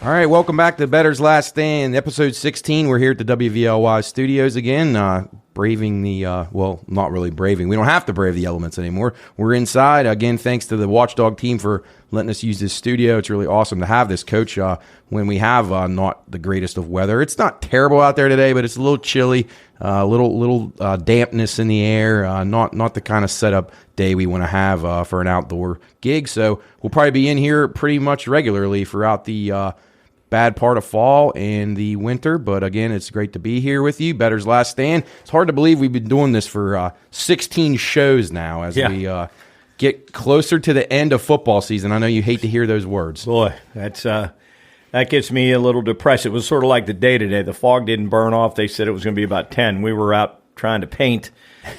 All right, welcome back to Bettor's Last Stand, episode 16. We're here at the WVLY studios again, braving the, well, not really braving. We don't have to brave the elements anymore. We're inside. Again, thanks to the Watchdog team for letting us use this studio. It's really awesome to have this, Coach, when we have not the greatest of weather. It's not terrible out there today, but it's a little chilly, little dampness in the air, not the kind of setup day we want to have for an outdoor gig. So we'll probably be in here pretty much regularly throughout the bad part of fall and the winter, but again, it's great to be here with you. Bettor's Last Stand. It's hard to believe we've been doing this for 16 shows now as we get closer to the end of football season. I know you hate to hear those words. Boy, that gets me a little depressed. It was sort of like the day today. The fog didn't burn off. They said it was going to be about 10. We were out trying to paint,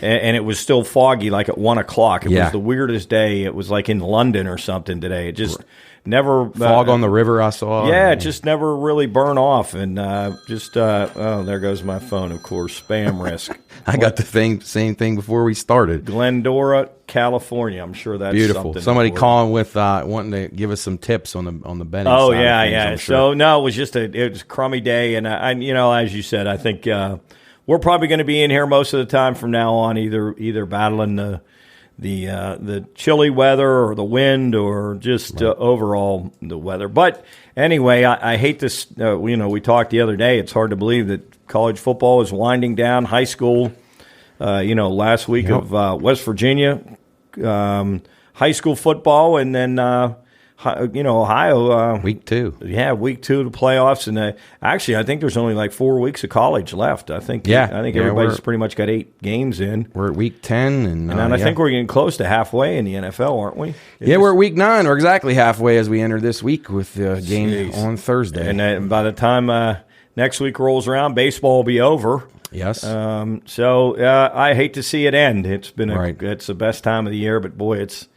and it was still foggy like at 1 o'clock. It was the weirdest day. It was like in London or something today. It just never fog on the river I saw. Yeah, it just never really burn off, and there goes my phone. Of course, spam risk. I got the same thing before we started. Glendora, California. I'm sure that's beautiful. Something somebody calling with wanting to give us some tips on the betting. Oh side yeah, of things, yeah. I'm sure. So no, it was a crummy day, and I as you said, I think we're probably going to be in here most of the time from now on, either battling the chilly weather or the wind or just overall the weather. But anyway, I hate this. We talked the other day. It's hard to believe that college football is winding down. High school, last week of West Virginia high school football, and then Ohio. Week 2. Yeah, week 2 of the playoffs, and actually, I think there's only like 4 weeks of college left. I think everybody's pretty much got 8 games in. We're at week 10, and I think we're getting close to halfway in the NFL, aren't we? We're at week 9. We're exactly halfway as we enter this week with the game on Thursday. And by the time next week rolls around, baseball will be over. Yes. So I hate to see it end. It's been it's the best time of the year, but boy, it's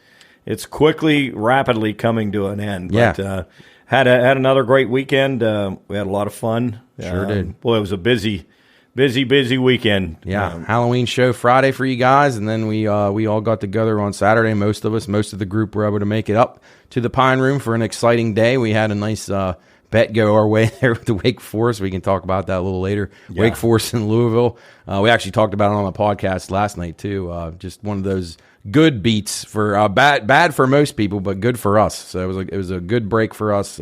rapidly coming to an end. But had another great weekend. We had a lot of fun. Sure did. Boy, it was a busy weekend. Yeah, Halloween show Friday for you guys, and then we all got together on Saturday. Most of the group were able to make it up to the Pine Room for an exciting day. We had a nice bet go our way there with the Wake Forest. We can talk about that a little later. Yeah. Wake Forest in Louisville. We actually talked about it on the podcast last night too. Just one of those good beats for bad for most people, but good for us. So it was a good break for us.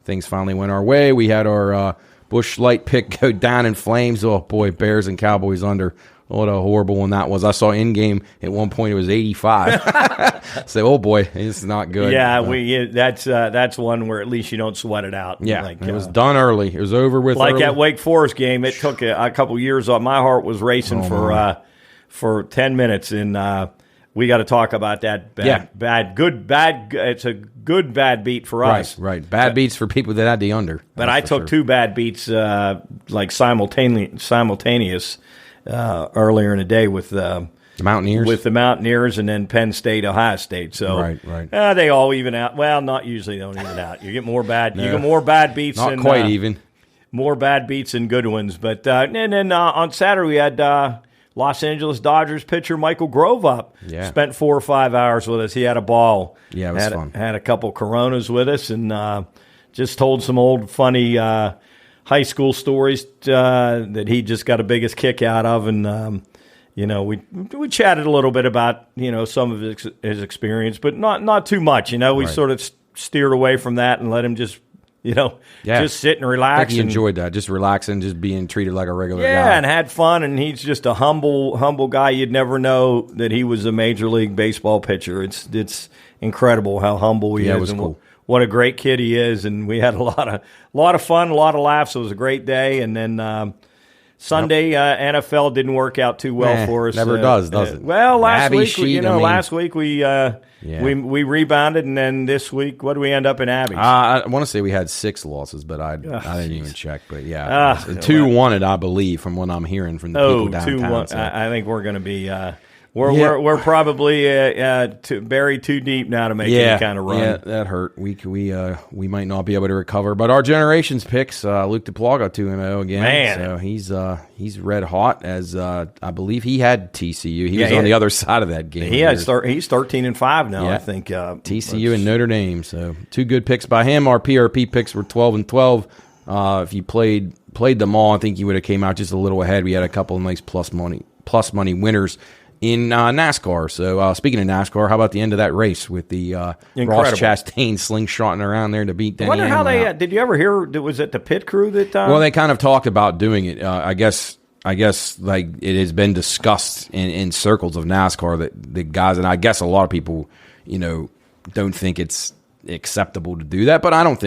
Things finally went our way. We had our Busch Light pick go down in flames. Oh boy, Bears and Cowboys under. What a horrible one that was. I saw in game at one point it was 85. So oh boy, it's not good. Yeah, that's one where at least you don't sweat it out. Yeah, it was done early. It was over with. Like early. That Wake Forest game, it took a couple years off. My heart was racing for 10 minutes, and we got to talk about that bad. It's a good bad beat for us. Right. Bad beats for people that had the under. But I took 2 bad beats like simultaneous earlier in the day with the Mountaineers, and then Penn State, Ohio State. So right. They all even out. Well, not usually. They don't even out. You get more bad. You get more bad beats. Not quite even. More bad beats than good ones. But and then on Saturday we had Los Angeles Dodgers pitcher Michael Grove up. Yeah. Spent 4 or 5 hours with us. He had a ball. Yeah, it was fun. Had a couple Coronas with us, and just told some old funny high school stories that he just got a biggest kick out of, and we chatted a little bit about some of his experience, but not too much. We sort of steered away from that and let him just just sit and relax. I think he enjoyed that, just relaxing, just being treated like a regular guy. Yeah, and had fun, and he's just a humble guy. You'd never know that he was a Major League Baseball pitcher. It's incredible how humble he is. It was cool. What a great kid he is, and we had a lot of fun, a lot of laughs. It was a great day, and then Sunday NFL didn't work out too well for us. Never does it? Well, last week we rebounded, and then this week, what do we end up in Abby's? I want to say we had 6 losses, but I didn't even check. But yeah, 2 wanted, I believe, from what I'm hearing from the people downtown. 2-1. I think we're going to be. We're probably buried too deep now to make any kind of run. Yeah, that hurt. We might not be able to recover. But our generations picks, Luke Duplaga 2-0 again. Man. So he's red hot, as I believe he had TCU. He was on the other side of that game. He's 13-5 now, I think. TCU and Notre Dame. So 2 good picks by him. Our PRP picks were 12-12. If you played them all, I think you would have came out just a little ahead. We had a couple of nice plus money winners in NASCAR. So speaking of NASCAR, how about the end of that race with the Ross Chastain slingshotting around there to beat Denny? I wonder how they did you ever hear? Was it the pit crew that? Well, they kind of talked about doing it. I guess like it has been discussed in circles of NASCAR that the guys, and I guess a lot of people, don't think it's acceptable to do that, but I don't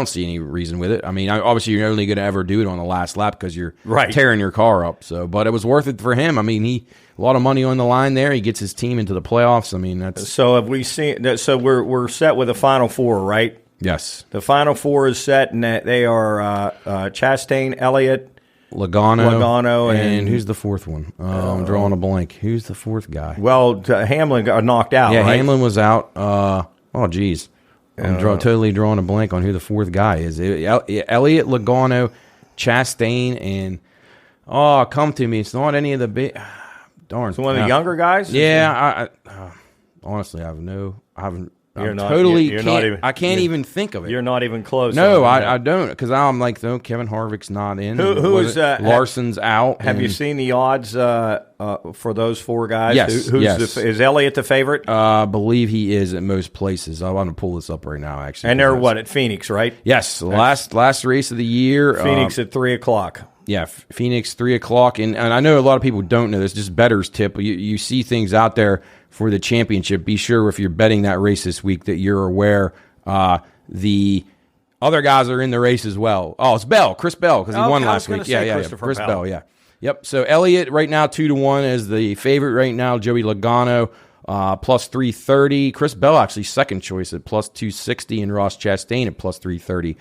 see any reason with it. I mean, obviously you're only going to ever do it on the last lap because you're tearing your car up. So, but it was worth it for him. I mean, a lot of money on the line there. He gets his team into the playoffs. I mean, that's so. Have we seen? So we're set with the Final Four, right? Yes, the Final Four is set, and they are Chastain, Elliott, Logano, and who's the fourth one? I'm drawing a blank. Who's the fourth guy? Well, Hamlin got knocked out. Yeah, right? Hamlin was out. Oh, geez. I'm totally drawing a blank on who the fourth guy is. Elliott, Logano, Chastain, and come to me. It's not any of the big. Darn. It's one of the younger guys. Yeah, I honestly, I can't even think of it. You're not even close. No, I don't, because I'm like, no, Kevin Harvick's not in. Who is Larson's out? Have you seen the odds for those 4 guys? Yes. Is Elliott the favorite? I believe he is at most places. I want to pull this up right now, actually. And they're at Phoenix, right? Yes, the last race of the year. Phoenix at 3:00. Yeah, Phoenix 3:00, and I know a lot of people don't know this. Just Bettor's tip. You see things out there for the championship. Be sure if you're betting that race this week that you're aware the other guys are in the race as well. Oh, it's Chris Bell, because he won last week. Yeah, Chris Bell. Yeah, yep. So Elliott right now 2-1 as the favorite right now. Joey Logano plus 330. Chris Bell actually second choice at plus 260, and Ross Chastain at plus 330.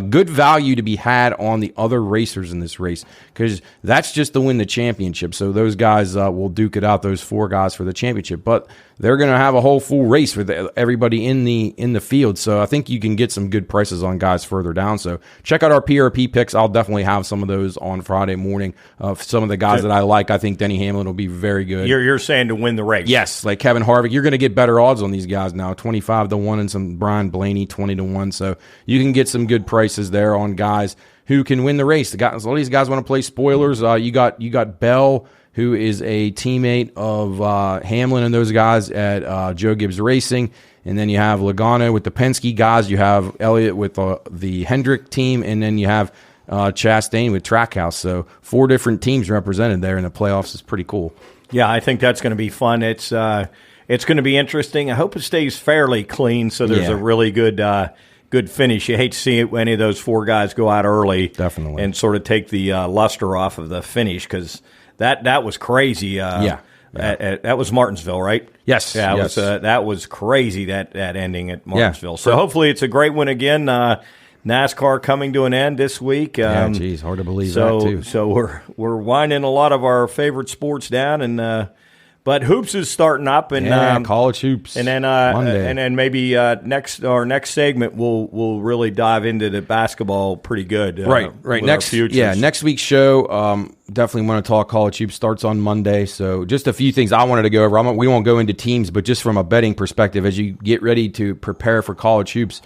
Good value to be had on the other racers in this race, because that's just to win the championship. So those guys will duke it out, those 4 guys for the championship. But they're going to have a whole full race with everybody in the field. So I think you can get some good prices on guys further down. So check out our PRP picks. I'll definitely have some of those on Friday morning. Some of the guys that I like. I think Denny Hamlin will be very good. You're saying to win the race? Yes, like Kevin Harvick. You're going to get better odds on these guys now, 25-1, and some Brian Blaney 20-1. So you can get some good prices there on guys who can win the race. A lot of these guys want to play spoilers. You got Bell, who is a teammate of Hamlin and those guys at Joe Gibbs Racing. And then you have Logano with the Penske guys. You have Elliott with the Hendrick team. And then you have Chastain with Trackhouse. So 4 different teams represented there in the playoffs is pretty cool. Yeah, I think that's going to be fun. It's going to be interesting. I hope it stays fairly clean so there's a really good finish. You hate to see any of those 4 guys go out early. Definitely. And sort of take the luster off of the finish, because that was crazy. That was Martinsville, right? Yes. Yeah, yes. That was crazy, that ending at Martinsville. So hopefully it's a great one again. NASCAR coming to an end this week. Hard to believe that too. So we're winding a lot of our favorite sports down, and but hoops is starting up, and college hoops, and then maybe next segment we'll really dive into the basketball pretty good. Right. Next week's show. Definitely want to talk college hoops. Starts on Monday. So just a few things I wanted to go over. We won't go into teams, but just from a betting perspective, as you get ready to prepare for college hoops.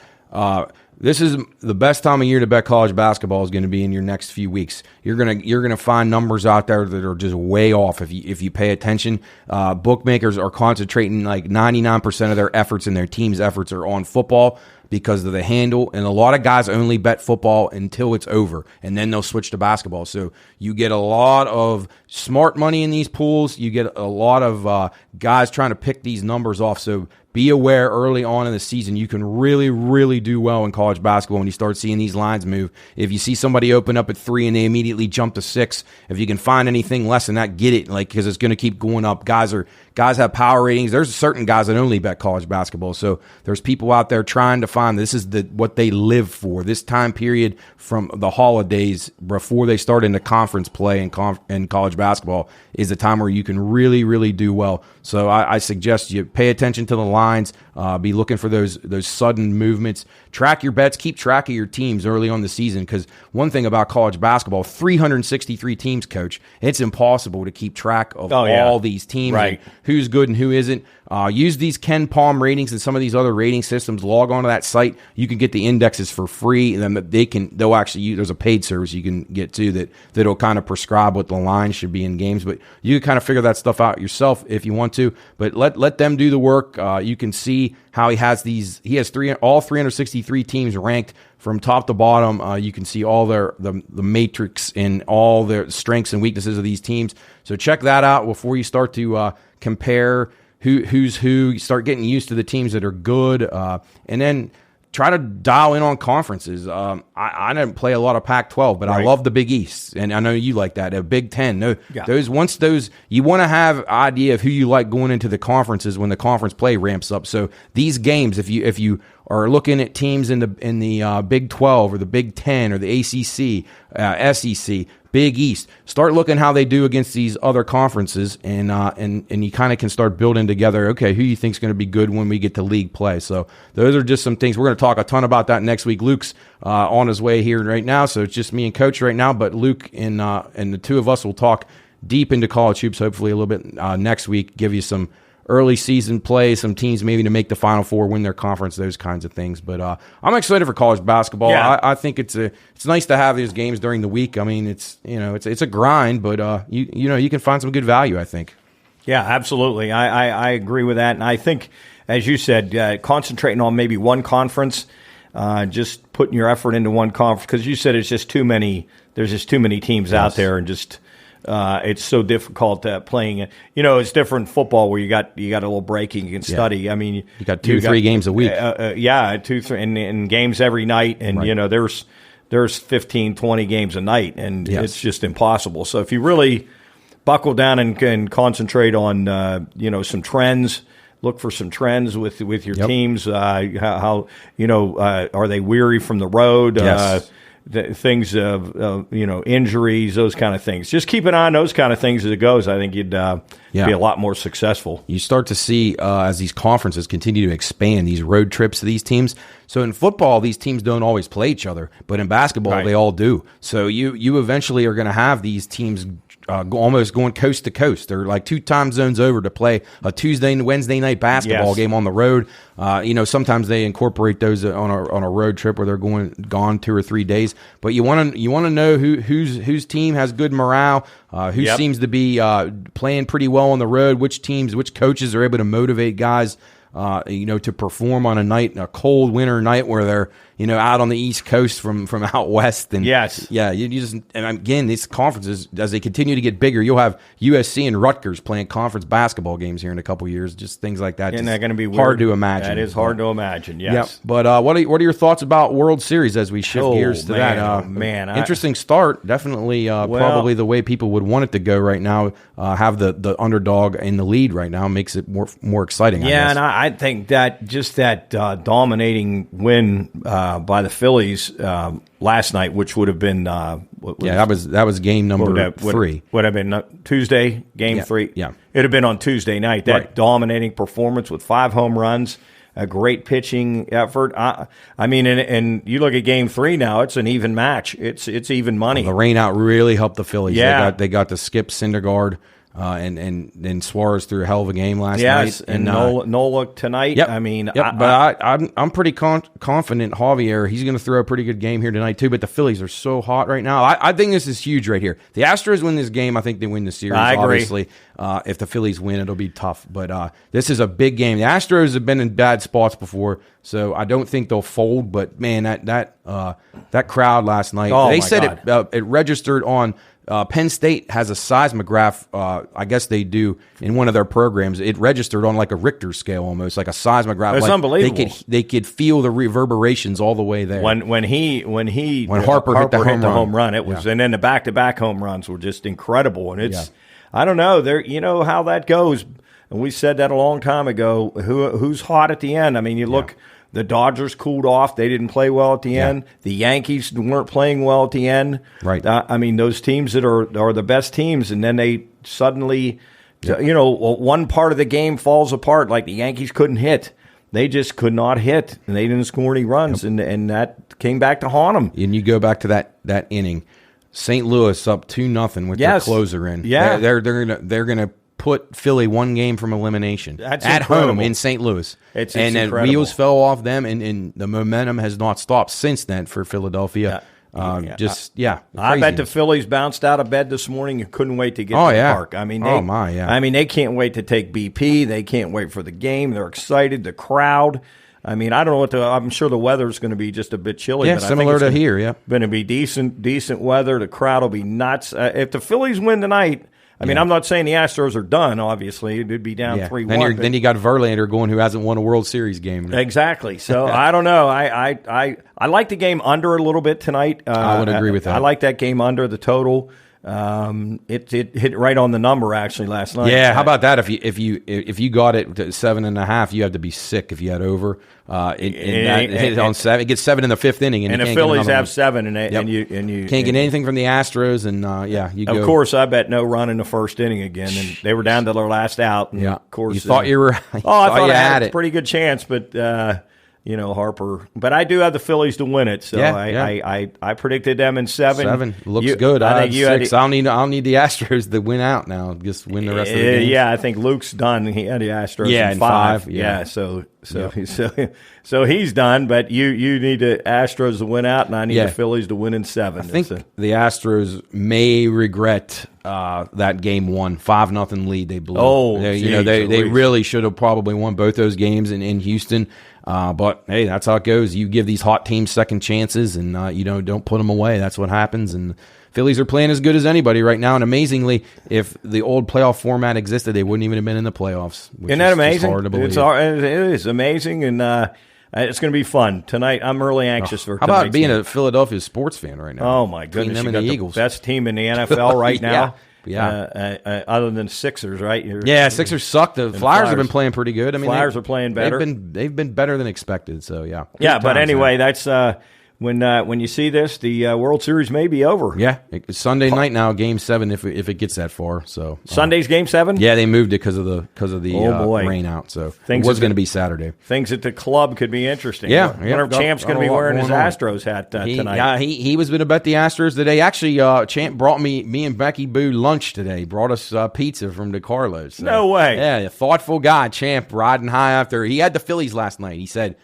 This is the best time of year to bet college basketball is going to be in your next few weeks. You're gonna find numbers out there that are just way off if you pay attention. Bookmakers are concentrating like 99% of their efforts and their team's efforts are on football because of the handle, and a lot of guys only bet football until it's over, and then they'll switch to basketball. So you get a lot of smart money in these pools. You get a lot of guys trying to pick these numbers off. So be aware early on in the season. You can really, really do well in college basketball when you start seeing these lines move. If you see somebody open up at 3 and they immediately jump to 6, if you can find anything less than that, get it, because it's going to keep going up. Guys have power ratings. There's certain guys that only bet college basketball. So there's people out there trying to find this is what they live for. This time period from the holidays before they start into conference play in college basketball is the time where you can really, really do well. So I suggest you pay attention to the lines, be looking for those sudden movements. Track your bets, keep track of your teams early on the season, because one thing about college basketball, 363 teams, Coach, it's impossible to keep track of all these teams, right, and who's good and who isn't. Use these Ken Palm ratings and some of these other rating systems. Log on to that site. You can get the indexes for free, and then they'll actually use, there's a paid service you can get to that'll kind of prescribe what the line should be in games. But you can kind of figure that stuff out yourself if you want to. But let them do the work. You can see how he has all 363 teams ranked from top to bottom. You can see all the matrix and all the strengths and weaknesses of these teams. So check that out before you start to compare who's who. You start getting used to the teams that are good, and then try to dial in on conferences. I didn't play a lot of Pac-12, but right, I love the Big East, and I know you like that. A Big Ten, those you want to have an idea of who you like going into the conferences when the conference play ramps up. So these games, if you are looking at teams in the Big 12 or the Big 10 or the ACC, SEC, Big East, start looking how they do against these other conferences, and you kind of can start building together, okay, who you think is going to be good when we get to league play. So those are just some things. We're going to talk a ton about that next week. Luke's on his way here right now, so it's just me and Coach right now, but Luke and the two of us will talk deep into college hoops, hopefully a little bit next week, give you some early season play, some teams maybe to make the Final Four, win their conference, those kinds of things. But I'm excited for college basketball. Yeah. I think it's nice to have these games during the week. I mean, it's a grind, but you can find some good value, I think. Yeah, absolutely. I agree with that, and I think, as you said, concentrating on maybe one conference, just putting your effort into one conference, because you said it's just too many. There's just too many teams out there, and just. It's so difficult playing it. It's different football where you got a little breaking, you can study. Yeah. I mean, you got 2-3 games a week. 2-3 and games every night, and right, there's 15, 20 games a night, and it's just impossible. So if you really buckle down and concentrate on some trends. Look for some trends with your teams. How are they weary from the road? Yes. Things of injuries, those kind of things. Just keep an eye on those kind of things as it goes. I think you'd be a lot more successful. You start to see as these conferences continue to expand, these road trips to these teams. So in football, these teams don't always play each other, but in basketball, they all do. So you eventually are going to have these teams almost going coast to coast. They're like 2 time zones over to play a Tuesday and Wednesday night basketball game on the road. Sometimes they incorporate those on a road trip where they're gone 2 or 3 days. But you want to know whose team has good morale, who seems to be playing pretty well on the road, which coaches are able to motivate guys to perform on a cold winter night where they're out on the East Coast from out west. And again, these conferences, as they continue to get bigger, you'll have USC and Rutgers playing conference basketball games here in a couple years. Just things like that. Isn't that going to be hard to imagine? That is hard to imagine. Yes. Yeah. But what are your thoughts about World Series as we shift gears to that? Interesting start. Definitely, probably the way people would want it to go right now. Have the underdog in the lead right now makes it more exciting. Yeah, and I think that just that dominating win by the Phillies last night, which would have been that was game number 3. Would have been Tuesday, game 3. Yeah, it'd have been on Tuesday night. That dominating performance with 5 home runs, a great pitching effort. I mean, and you look at game 3 now; it's an even match. It's even money. Well, the rain out really helped the Phillies. Yeah, they got to skip Syndergaard. And Suarez threw a hell of a game last night. Yes, and Nola tonight. Yep, I mean, but I'm pretty confident Javier, he's going to throw a pretty good game here tonight too. But the Phillies are so hot right now. I think this is huge right here. The Astros win this game. I think they win the series. I agree. Obviously, if the Phillies win, it'll be tough. But this is a big game. The Astros have been in bad spots before, So I don't think they'll fold. But man, that crowd last night, Oh, they my said God. it registered on. Penn State has a seismograph. I guess they do in one of their programs. It registered on like a Richter scale, almost like a seismograph. It's like unbelievable. They could feel the reverberations all the way there. When Harper hit the home run. It was, and then the back-to-back home runs were just incredible. And it's, I don't know, you know how that goes. And we said that a long time ago. Who's hot at the end? I mean, you look. The Dodgers cooled off. They didn't play well at the end. The Yankees weren't playing well at the end. Right. I mean, those teams that are the best teams, and then they suddenly, you know, one part of the game falls apart. Like the Yankees couldn't hit. They just could not hit, and they didn't score any runs, and that came back to haunt them. And you go back to that inning. St. Louis up 2-0 with their closer in. Yeah. They're gonna put Philly one game from elimination at home in St. Louis. It's then incredible. wheels fell off them, and the momentum has not stopped since then for Philadelphia. I crazy. bet the Phillies bounced out of bed this morning and couldn't wait to get to the park. I mean, I mean, they can't wait to take BP. They can't wait for the game. They're excited. The crowd. I mean, I don't know what I'm sure the weather's going to be just a bit chilly. Yeah, but similar to here. Yeah, going to be decent weather. The crowd will be nuts. If the Phillies win tonight. I mean, I'm not saying the Astros are done, obviously. It'd be down 3-1. Then you got Verlander going, who hasn't won a World Series game. Exactly. So, I don't know. I like the game under a little bit tonight. I would agree with that. I like that game under the total. It hit right on the number, actually, last night. Yeah, how about that? If you got it to 7.5, you have to be sick if you had over. It hit on 7. It gets 7 in the fifth inning, and the Phillies have 7, and you can't get anything from the Astros, and you go. Of course, I bet no run in the first inning again, and they were down to their last out. And of course, you thought you were. I thought I had a pretty good chance, but. You know, Harper. But I do have the Phillies to win it, so I predicted them in 7. 7 looks good. I think 6. I'll need the Astros to win out now. Just win the rest of the game. Yeah, I think Luke's done. He had the Astros in 5. Yeah, so he's done. But you need the Astros to win out, and I need the Phillies to win in 7. I think the Astros may regret that game 1 5-0 lead they blew. Oh, they really should have probably won both those games in Houston. But hey, that's how it goes. You give these hot teams second chances, and don't put them away. That's what happens. And Phillies are playing as good as anybody right now. And amazingly, if the old playoff format existed, they wouldn't even have been in the playoffs. Isn't that amazing? Hard to believe. It is amazing, and it's going to be fun tonight. I'm really anxious for. How about being a Philadelphia sports fan right now? Oh my goodness, them you got and the the Eagles, best team in the NFL right now. Yeah. Other than Sixers, right? Sixers suck. The Flyers have been playing pretty good. I mean, Flyers are playing better. They've been better than expected. So yeah. Yeah, but anyway, that's when you see this, the World Series may be over. Yeah, it's Sunday night now, Game 7, if it gets that far. So Sunday's Game 7. Yeah, they moved it because of the rain out. So it was going to be Saturday. Things at the club could be interesting. Yeah, I wonder if Champ's going to be wearing his Astros hat tonight. Yeah, he was going to bet the Astros today. Actually, Champ brought me and Becky Boo lunch today. Brought us pizza from DeCarlo's. So, no way. Yeah, a thoughtful guy, Champ, riding high after he had the Phillies last night. He said,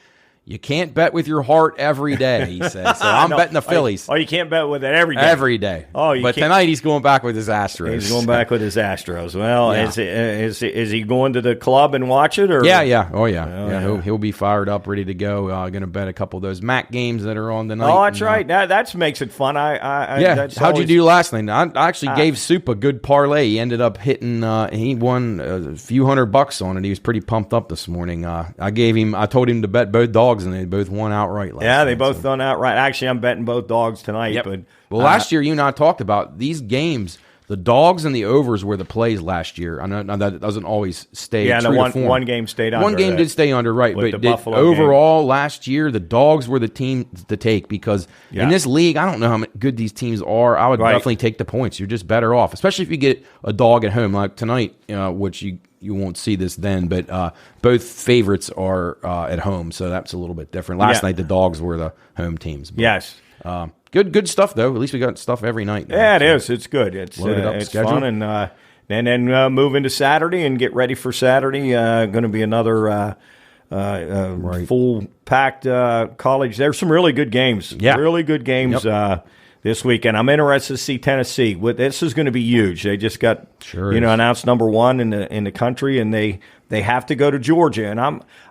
"You can't bet with your heart every day," he said. So I'm betting the Phillies. Oh, you can't bet with it every day. Every day. Oh, but tonight he's going back with his Astros. He's going back with his Astros. Well, is he going to the club and watch it? Or? Yeah. Oh, yeah. He'll be fired up, ready to go. Going to bet a couple of those MAC games that are on tonight. Oh, that's right. That makes it fun. How'd you do last night? I actually gave Soup a good parlay. He ended up hitting. He won a few $100 on it. He was pretty pumped up this morning. I told him to bet both dogs, and they both won outright last night. They both won outright. Actually, I'm betting both dogs tonight. Yep. But last year you and I talked about these games. The dogs and the overs were the plays last year. I know that doesn't always stay. Yeah, true and to form. one game stayed under. One game did stay under, right? But overall, last year the dogs were the team to take because in this league, I don't know how good these teams are. I would definitely take the points. You're just better off, especially if you get a dog at home like tonight, which you won't see this then. But both favorites are at home, so that's a little bit different. Last night the dogs were the home teams. But, yes. Good stuff though. At least we got stuff every night. Yeah, it is. It's good. It's loaded up it's schedule. fun, and then move into Saturday and get ready for Saturday. Going to be another full packed college. There's some really good games. Yeah. Really good games. Yep. this weekend. I'm interested to see Tennessee. This is going to be huge. They just got announced number one in the country, and they have to go to Georgia. And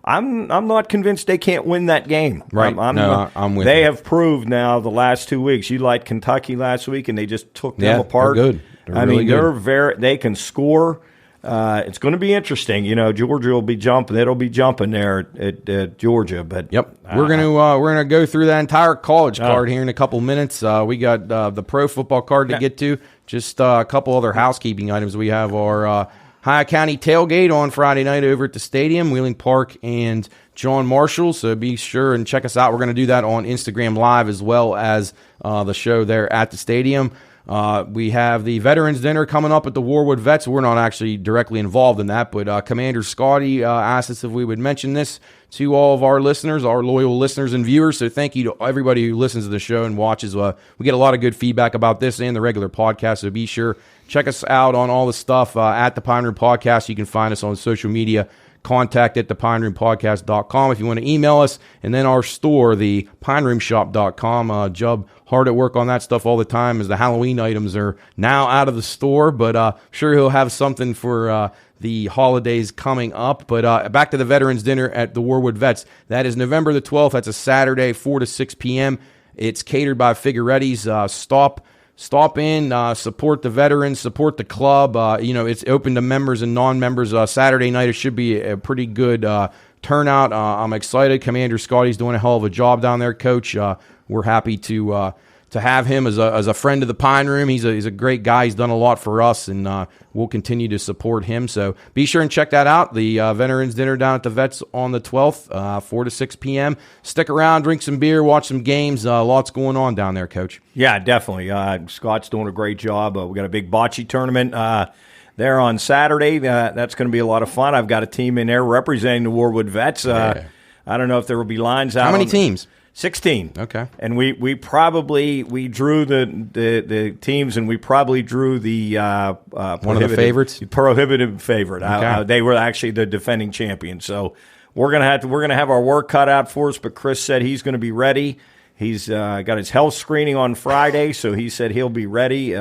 I'm not convinced they can't win that game. Right? I'm with. They have proved now the last 2 weeks. You liked Kentucky last week, and they just took them apart. They're good. They can score. It's going to be interesting. Georgia will be jumping. It'll be jumping there at Georgia. But we're gonna go through that entire college card here in a couple minutes. We got the pro football card to get to. Just a couple other housekeeping items. We have our High County tailgate on Friday night over at the stadium, Wheeling Park and John Marshall. So be sure and check us out. We're going to do that on Instagram Live as well as the show there at the stadium. We have the Veterans Dinner coming up at the Warwood Vets. We're not actually directly involved in that, but Commander Scotty asked us if we would mention this to all of our listeners, our loyal listeners and viewers. So thank you to everybody who listens to the show and watches. We get a lot of good feedback about this and the regular podcast, so be sure check us out on all the stuff at the Pine Room Podcast. You can find us on social media. Contact at thepineroompodcast.com if you want to email us, and then our store, the pineroomshop.com. Jub hard at work on that stuff all the time as the Halloween items are now out of the store, but sure he'll have something for the holidays coming up. But back to the Veterans Dinner at the Warwood Vets. That is November the 12th. That's a Saturday, 4 to 6 p.m. It's catered by Figueretti's. Stop in, support the veterans, support the club. It's open to members and non-members. Saturday night, it should be a pretty good turnout. I'm excited. Commander Scotty's doing a hell of a job down there, Coach. We're happy to have him as a friend of the Pine Room. He's a great guy. He's done a lot for us, and we'll continue to support him. So be sure and check that out. The Veterans Dinner down at the Vets on the 12th, 4 to 6 p.m. Stick around, drink some beer, watch some games. Lots going on down there, Coach. Yeah, definitely. Scott's doing a great job. We got a big bocce tournament there on Saturday. That's going to be a lot of fun. I've got a team in there representing the Warwood Vets. I don't know if there will be lines out. How many teams? 16. Okay. And we drew the teams, and we probably drew the one of the favorites, prohibitive favorite. Okay. They were actually the defending champion. So we're gonna have our work cut out for us. But Chris said he's going to be ready. He's got his health screening on Friday, so he said he'll be ready.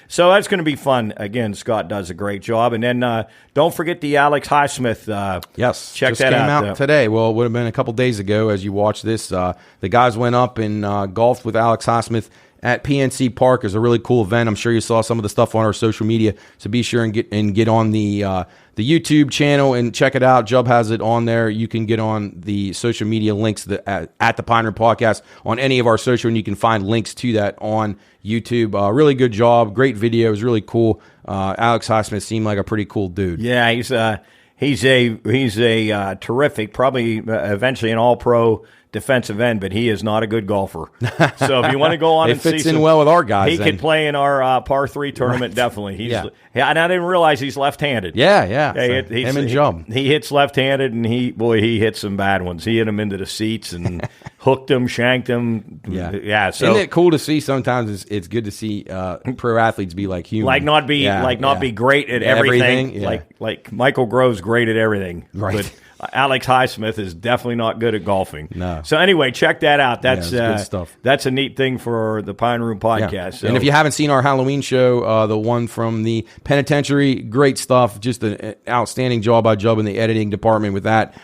So that's going to be fun. Again, Scott does a great job. And then don't forget the Alex Highsmith. Yes, check just that came out today. Well, it would have been a couple days ago as you watch this. The guys went up and golfed with Alex Highsmith at PNC Park. It's a really cool event. I'm sure you saw some of the stuff on our social media. So be sure and get on the YouTube channel and check it out. Jub has it on there. You can get on the social media links at the Pine Room Podcast on any of our social, and you can find links to that on YouTube. Really good job. Great video. It was really cool. Alex Highsmith seemed like a pretty cool dude. Yeah, he's a terrific, probably eventually an all-pro defensive end, but he is not a good golfer. So if you want to go on and see, it fits in well with our guys. He could play in our par 3 tournament. Right. Definitely. And I didn't realize he's left-handed. Yeah. Him and Jump. He hits left-handed, and he hits some bad ones. He hit him into the seats and hooked him, shanked him. Yeah. So isn't it cool to see? Sometimes it's good to see pro athletes be like human, not be great at everything. Yeah. Like Michael Grove's great at everything. Right. But Alex Highsmith is definitely not good at golfing. No. So anyway, check that out. That's good stuff. That's a neat thing for the Pine Room Podcast. Yeah. So. And if you haven't seen our Halloween show, the one from the penitentiary, great stuff. Just an outstanding job by Jub in the editing department with that.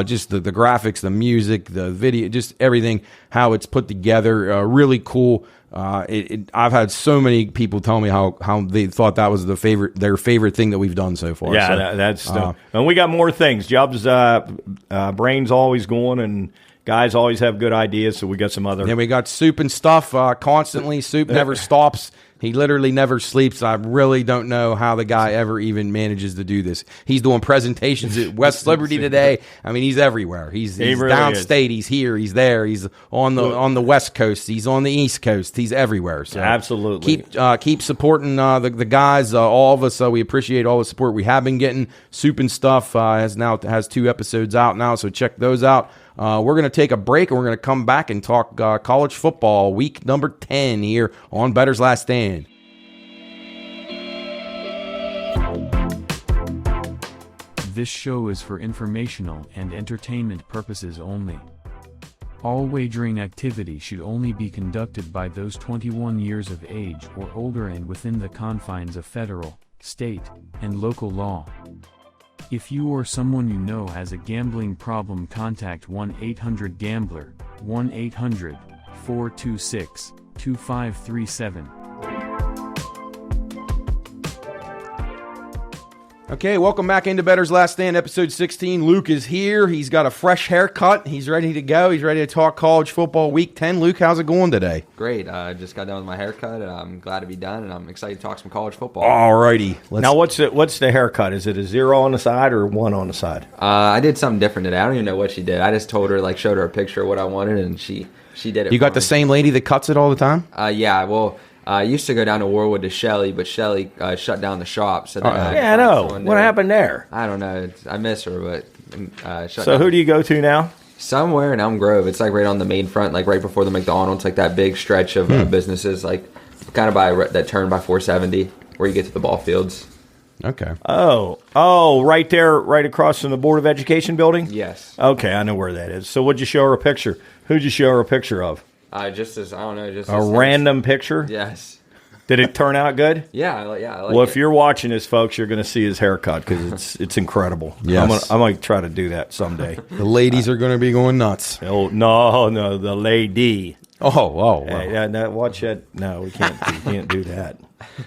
Just the graphics, the music, the video, just everything, how it's put together. Really cool. I've had so many people tell me how they thought that was their favorite thing that we've done so far. Yeah, so, that's and we got more things. Job's brain's always going, and guys always have good ideas. So we got some other. Yeah, we got Soup and stuff constantly. Soup never stops. He literally never sleeps. I really don't know how the guy ever even manages to do this. He's doing presentations at West Liberty today. I mean, he's everywhere. He's really downstate. He's here. He's there. He's on the West Coast. He's on the East Coast. He's everywhere. So absolutely. Keep supporting the guys. All of us. We appreciate all the support we have been getting. Soup and Stuff has 2 episodes out now, so check those out. We're going to take a break, and we're going to come back and talk college football, week number 10 here on Bettor's Last Stand. This show is for informational and entertainment purposes only. All wagering activity should only be conducted by those 21 years of age or older and within the confines of federal, state, and local law. If you or someone you know has a gambling problem, contact 1-800-GAMBLER, 1-800-426-2537. Okay, welcome back into Bettor's Last Stand, episode 16. Luke is here. He's got a fresh haircut. He's ready to go. He's ready to talk college football week 10. Luke, how's it going today? Great. I just got done with my haircut, and I'm glad to be done, and I'm excited to talk some college football. All righty. Now, what's the haircut? Is it a 0 on the side or 1 on the side? I did something different today. I don't even know what she did. I just told her, showed her a picture of what I wanted, and she did it. You got the same lady that cuts it all the time? Yeah, well, I used to go down to Warwood to Shelley, but Shelley shut down the shop. So then I know. What happened there? I don't know. I miss her, but shut So down. who do you go to now? Somewhere in Elm Grove. It's right on the main front, right before the McDonald's, that big stretch of businesses, kind of by that turn by 470 where you get to the ball fields. Okay. Oh, right there, right across from the Board of Education building? Yes. Okay, I know where that is. So what'd you show her a picture? Who'd you show her a picture of? Just a random picture? Yes. Did it turn out good? Yeah, I like well, it. if you're watching this, folks, you're going to see his haircut because it's incredible. Yes. I'm going to try to do that someday. The ladies are going to be going nuts. Oh, no, the lady. Oh, wow. Hey, watch that. No, we can't do that.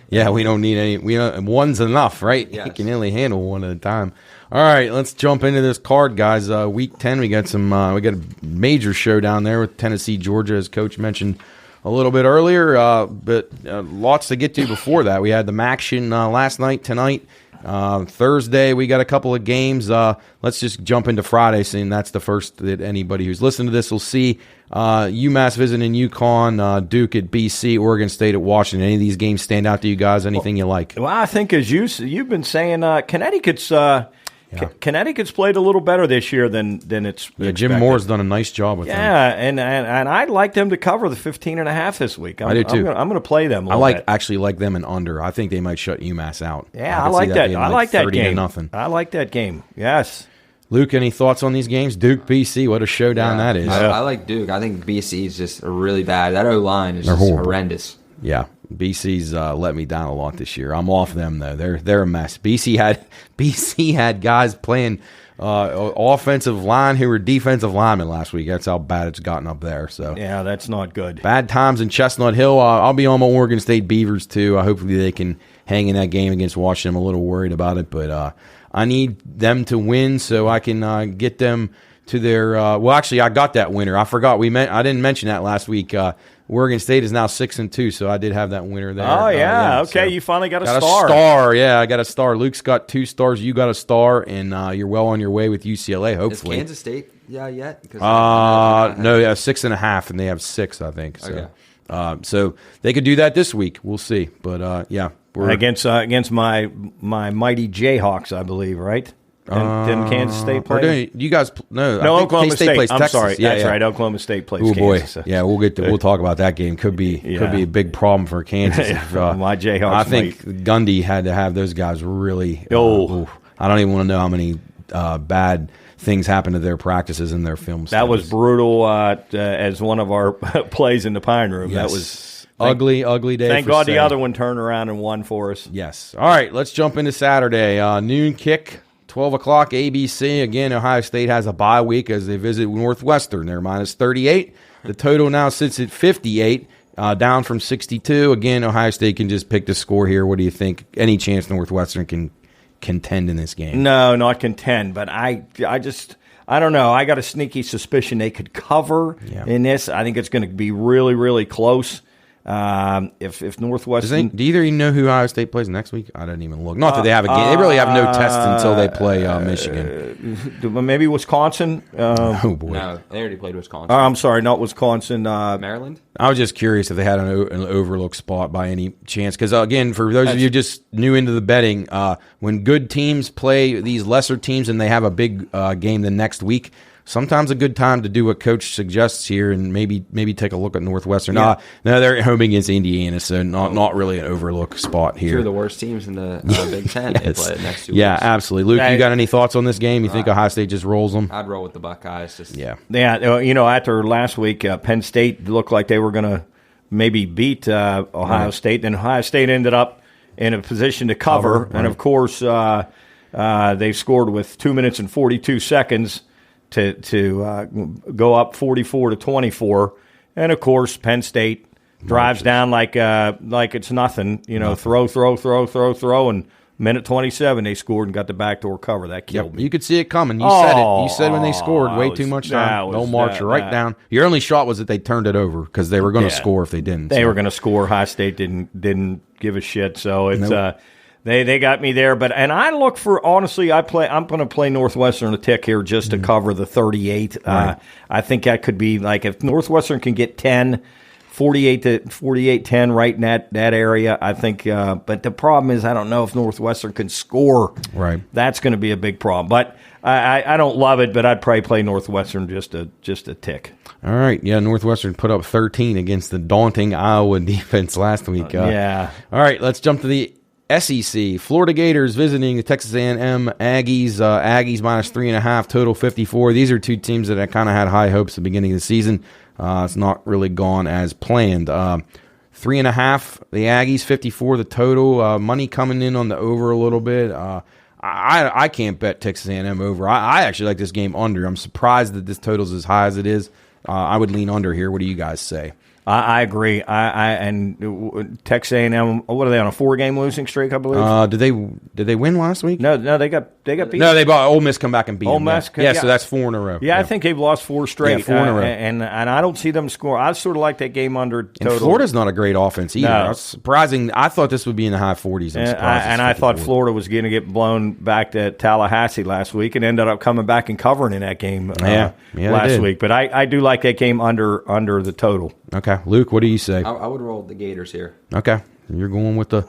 Yeah, we don't need any. One's enough, right? Yes. You can only handle one at a time. All right, let's jump into this card, guys. Week 10, we got we got a major showdown there with Tennessee, Georgia, as Coach mentioned a little bit earlier. But lots to get to before that. We had the MACtion last night, tonight. Thursday, we got a couple of games. Let's just jump into Friday, seeing that's the first that anybody who's listening to this will see. UMass visiting UConn, Duke at BC, Oregon State at Washington. Any of these games stand out to you guys? Anything you like? Well, I think as you've been saying, Connecticut's played a little better this year than it's expected. Jim Moore's done a nice job with them. Yeah, and I'd like them to cover the 15.5 this week. I do too. I'm going to play them. Actually like them in under. I think they might shut UMass out. Yeah, I like that. I like that game. 30-0. I like that game. Yes. Luke, any thoughts on these games? Duke, BC, what a showdown that is. I like Duke. I think BC is just really bad. That O-line is just horrendous. Yeah, BC's let me down a lot this year. I'm off them though. They're a mess. BC had guys playing offensive line who were defensive linemen last week. That's how bad it's gotten up there. So yeah, that's not good. Bad times in Chestnut Hill. I'll be on my Oregon State Beavers too. Hopefully they can hang in that game against Washington. I'm a little worried about it, but I need them to win so I can get them to their. Well, actually, I got that winner. I forgot I didn't mention that last week. Oregon State is now 6-2, so I did have that winner there. Oh yeah, okay. So you finally got a star. A star, yeah. I got a star. Luke's got 2 stars. You got a star, and you're well on your way with UCLA. Hopefully, is Kansas State yet? No, 6.5, and they have 6, I think. So, okay. So they could do that this week. We'll see, but yeah, we're against my mighty Jayhawks, I believe, right? Didn't Kansas State play? You guys no, Oklahoma State plays Texas. I'm sorry, yeah, that's right. Oklahoma State plays Kansas. Boy, yeah, we'll talk about that game. Could be a big problem for Kansas. If, my Jayhawks. I think Gundy had to have those guys really. I don't even want to know how many bad things happened to their practices and their film studies. That was brutal. As one of our plays in the Pine Room, yes. That was ugly day. Thank God the other one turned around and won for us. Yes. All right, let's jump into Saturday. Noon kick. 12 o'clock ABC. Again, Ohio State has a bye week as they visit Northwestern. They're minus 38. The total now sits at 58, down from 62. Again, Ohio State can just pick the score here. What do you think? Any chance Northwestern can contend in this game? No, not contend, but I don't know. I got a sneaky suspicion they could cover in this. I think it's going to be really, really close. If Northwestern, do either of you know who Ohio State plays next week? I didn't even look. Not that they have a game. They really have no test until they play Michigan. Maybe Wisconsin. Oh boy, no, they already played Wisconsin. I'm sorry, not Wisconsin. Maryland. I was just curious if they had an overlooked spot by any chance. Because again, for those of you just new into the betting, when good teams play these lesser teams and they have a big game the next week, sometimes a good time to do what Coach suggests here and maybe take a look at Northwestern. Yeah. No, they're at home against Indiana, so not really an overlook spot here. Two of the worst teams in the Big Ten. They play the next 2 weeks. Yeah, absolutely. Luke, you got any thoughts on this game? You think Ohio State just rolls them? I'd roll with the Buckeyes. Yeah. After last week, Penn State looked like they were going to maybe beat Ohio State. Then Ohio State ended up in a position to cover. And, of course, they scored with 2 minutes and 42 seconds to go up 44-24. And, of course, Penn State drives down like it's nothing. Throw, and minute 27 they scored and got the backdoor cover. That killed me. You could see it coming. You said it. You said when they scored, way too much time. They'll march right down. Your only shot was that they turned it over because they were going to score if they didn't. They were going to score. Ohio State didn't give a shit. So it's they got me there. But I look for, honestly, I'm going to play Northwestern a tick here just to cover the 38. Right. I think that could be like if Northwestern can get 10. 48-10 right in that area, I think. But the problem is I don't know if Northwestern can score. Right. That's going to be a big problem. But I don't love it, but I'd probably play Northwestern just a tick. All right. Yeah, Northwestern put up 13 against the daunting Iowa defense last week. Yeah. All right, let's jump to the SEC. Florida Gators visiting the Texas A&M Aggies. Aggies minus 3.5, total 54. These are two teams that I kind of had high hopes at the beginning of the season. It's not really gone as planned. 3.5, the Aggies, 54 the total. Money coming in on the over a little bit. I can't bet Texas A&M over. I actually like this game under. I'm surprised that this total's as high as it is. I would lean under here. What do you guys say? I agree. And Texas A&M, what are they on, a 4-game losing streak, I believe? Did they win last week? No, they got beat. No, they bought Ole Miss come back and beat Ole them. Miss, yeah, so that's 4 in a row. Yeah, I think they've lost 4 straight. Yeah, 4 in a row. And I don't see them score. I sort of like that game under total. And Florida's not a great offense either. No. That's surprising. I thought this would be in the high 40s. And I thought Florida was going to get blown back to Tallahassee last week and ended up coming back and covering in that game last week. But I do like that game under the total. Okay. Luke, what do you say? I would roll the Gators here. Okay. You're going with the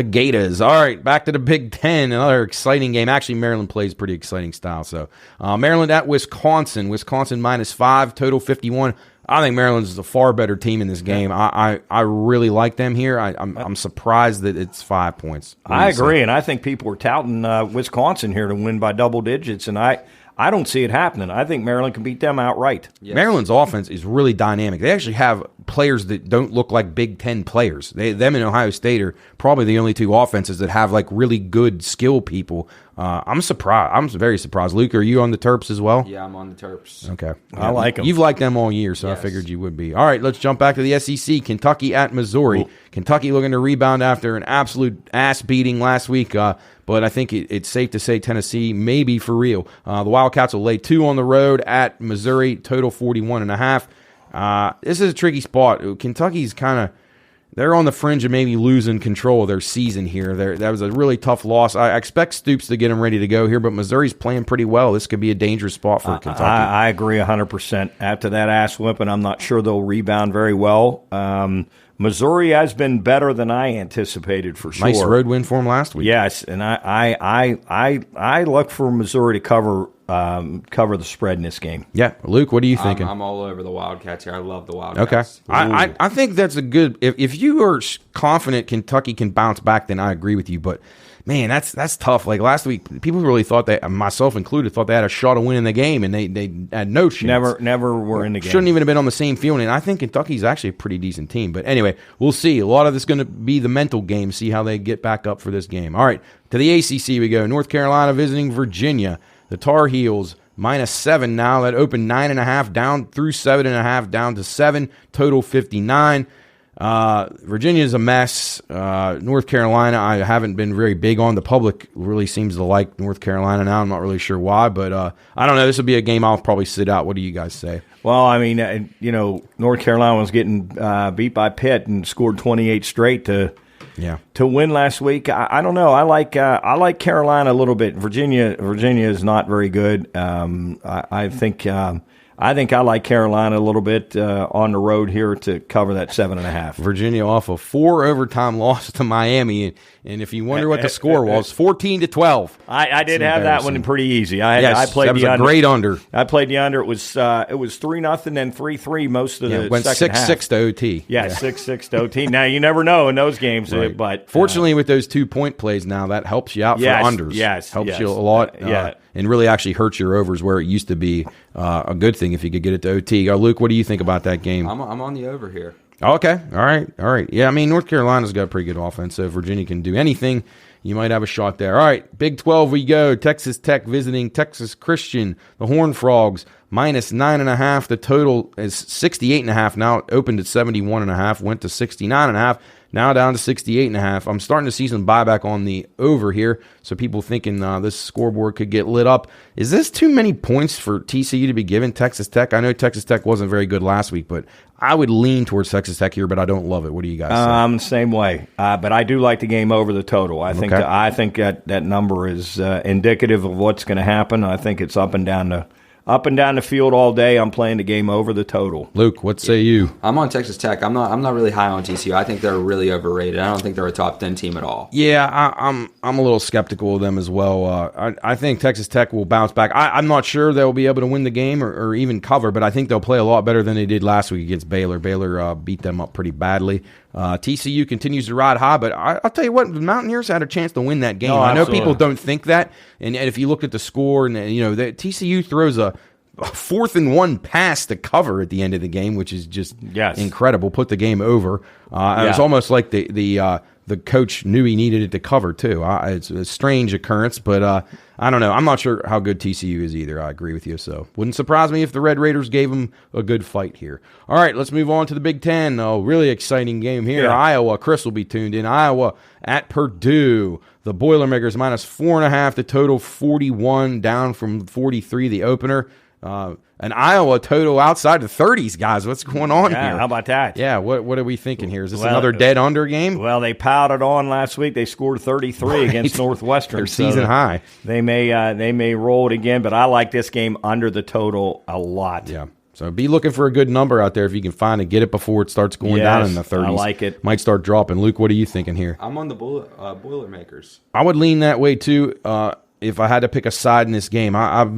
Gators. All right, back to the Big Ten. Another exciting game. Actually, Maryland plays pretty exciting style. So Maryland at Wisconsin. Wisconsin minus 5, total 51. I think Maryland's a far better team in this game. I really like them here. I'm surprised that it's 5 points. I agree, and I think people are touting Wisconsin here to win by double digits, and I don't see it happening. I think Maryland can beat them outright. Yes. Maryland's offense is really dynamic. They actually have players that don't look like Big Ten players. Them and Ohio State are probably the only two offenses that have like really good skill people. I'm surprised. I'm very surprised. Luke, are you on the Terps as well? Yeah, I'm on the Terps. Okay. I like them. You've liked them all year, so yes. I figured you would be. All right, let's jump back to the SEC. Kentucky at Missouri. Ooh. Kentucky looking to rebound after an absolute ass beating last week. But I think it's safe to say Tennessee may be for real. The Wildcats will lay 2 on the road at Missouri, total 41.5. This is a tricky spot. Kentucky's they're on the fringe of maybe losing control of their season here. That was a really tough loss. I expect Stoops to get them ready to go here, but Missouri's playing pretty well. This could be a dangerous spot for Kentucky. I agree 100%. After that ass whipping, I'm not sure they'll rebound very well. Missouri has been better than I anticipated for sure. Nice road win for them last week. Yes, and I look for Missouri to cover the spread in this game. Yeah, Luke, what are you thinking? I'm all over the Wildcats here. I love the Wildcats. Okay, I think that's a good. If you are confident Kentucky can bounce back, then I agree with you. But man, that's tough. Like last week, people really thought that, myself included, thought they had a shot of winning the game, and they had no chance. Never were in the game. Shouldn't even have been on the same field. And I think Kentucky's actually a pretty decent team. But anyway, we'll see. A lot of this is going to be the mental game. See how they get back up for this game. All right, to the ACC we go. North Carolina visiting Virginia. The Tar Heels minus 7 now. That opened 9.5 down through 7.5 down to 7. Total 59. Virginia's a mess. North Carolina, I haven't been very big on. The public really seems to like North Carolina now. I'm not really sure why, but I don't know. This will be a game I'll probably sit out. What do you guys say? Well, I mean, North Carolina was getting beat by Pitt and scored 28 straight to win last week. I don't know. I like Carolina a little bit. Virginia is not very good. I think I like Carolina a little bit on the road here to cover that 7.5. Virginia off a 4 overtime loss to Miami And if you wonder what the score was, 14-12. I did have that one pretty easy. I played that was the a under. great under. I played the under. It was 3-0 and 3-3 most of the Went second 6-6 to OT. Yeah, 6-6 to OT. Now you never know in those games, Right. but fortunately, with those 2-point plays now, that helps you out for unders. Helps you a lot. And really actually hurts your overs where it used to be a good thing if you could get it to OT. Luke, what do you think about that game? I'm on the over here. Okay. All right. Yeah, I mean, North Carolina's got a pretty good offense, so if Virginia can do anything, you might have a shot there. All right, Big 12 we go. Texas Tech visiting Texas Christian. The Horned Frogs, -9.5. The total is 68.5. Now it opened at 71.5, went to 69.5. Now down to 68.5. I'm starting to see some buyback on the over here, so people thinking this scoreboard could get lit up. Is this too many points for TCU to be given Texas Tech? I know Texas Tech wasn't very good last week, but I would lean towards Texas Tech here, but I don't love it. What do you guys say? I'm the same way, but I do like the game over the total. I think that number is indicative of what's going to happen. I think it's up and down the field all day. I'm playing the game over the total. Luke, what say you? I'm on Texas Tech. I'm not really high on TCU. I think they're really overrated. I don't think they're a top 10 team at all. Yeah, I'm a little skeptical of them as well. I think Texas Tech will bounce back. I'm not sure they'll be able to win the game or even cover, but I think they'll play a lot better than they did last week against Baylor. Baylor beat them up pretty badly. TCU continues to ride high, but I'll tell you what, the Mountaineers had a chance to win that game. I know people don't think that, and if you look at the score, and TCU throws a 4th-and-1 pass to cover at the end of the game, which is just incredible. Put the game over. It was almost like the coach knew he needed it to cover too. It's a strange occurrence, but I don't know. I'm not sure how good TCU is either. I agree with you. So wouldn't surprise me if the Red Raiders gave them a good fight here. All right, let's move on to the Big Ten. Oh, really exciting game here. Yeah. Iowa. Chris will be tuned in. Iowa at Purdue. The Boilermakers -4.5. The total 41, down from 43 the opener. An Iowa total outside the 30s, guys. What's going on here? How about that? Yeah, what are we thinking here? Is this another dead under game? Well, they piled it on last week. They scored 33 against Northwestern. Their season high. They may roll it again, but I like this game under the total a lot. Yeah. So be looking for a good number out there if you can find it. Get it before it starts going down in the 30s. I like it. Might start dropping. Luke, what are you thinking here? I'm on the Boilermakers. I would lean that way too. If I had to pick a side in this game, I've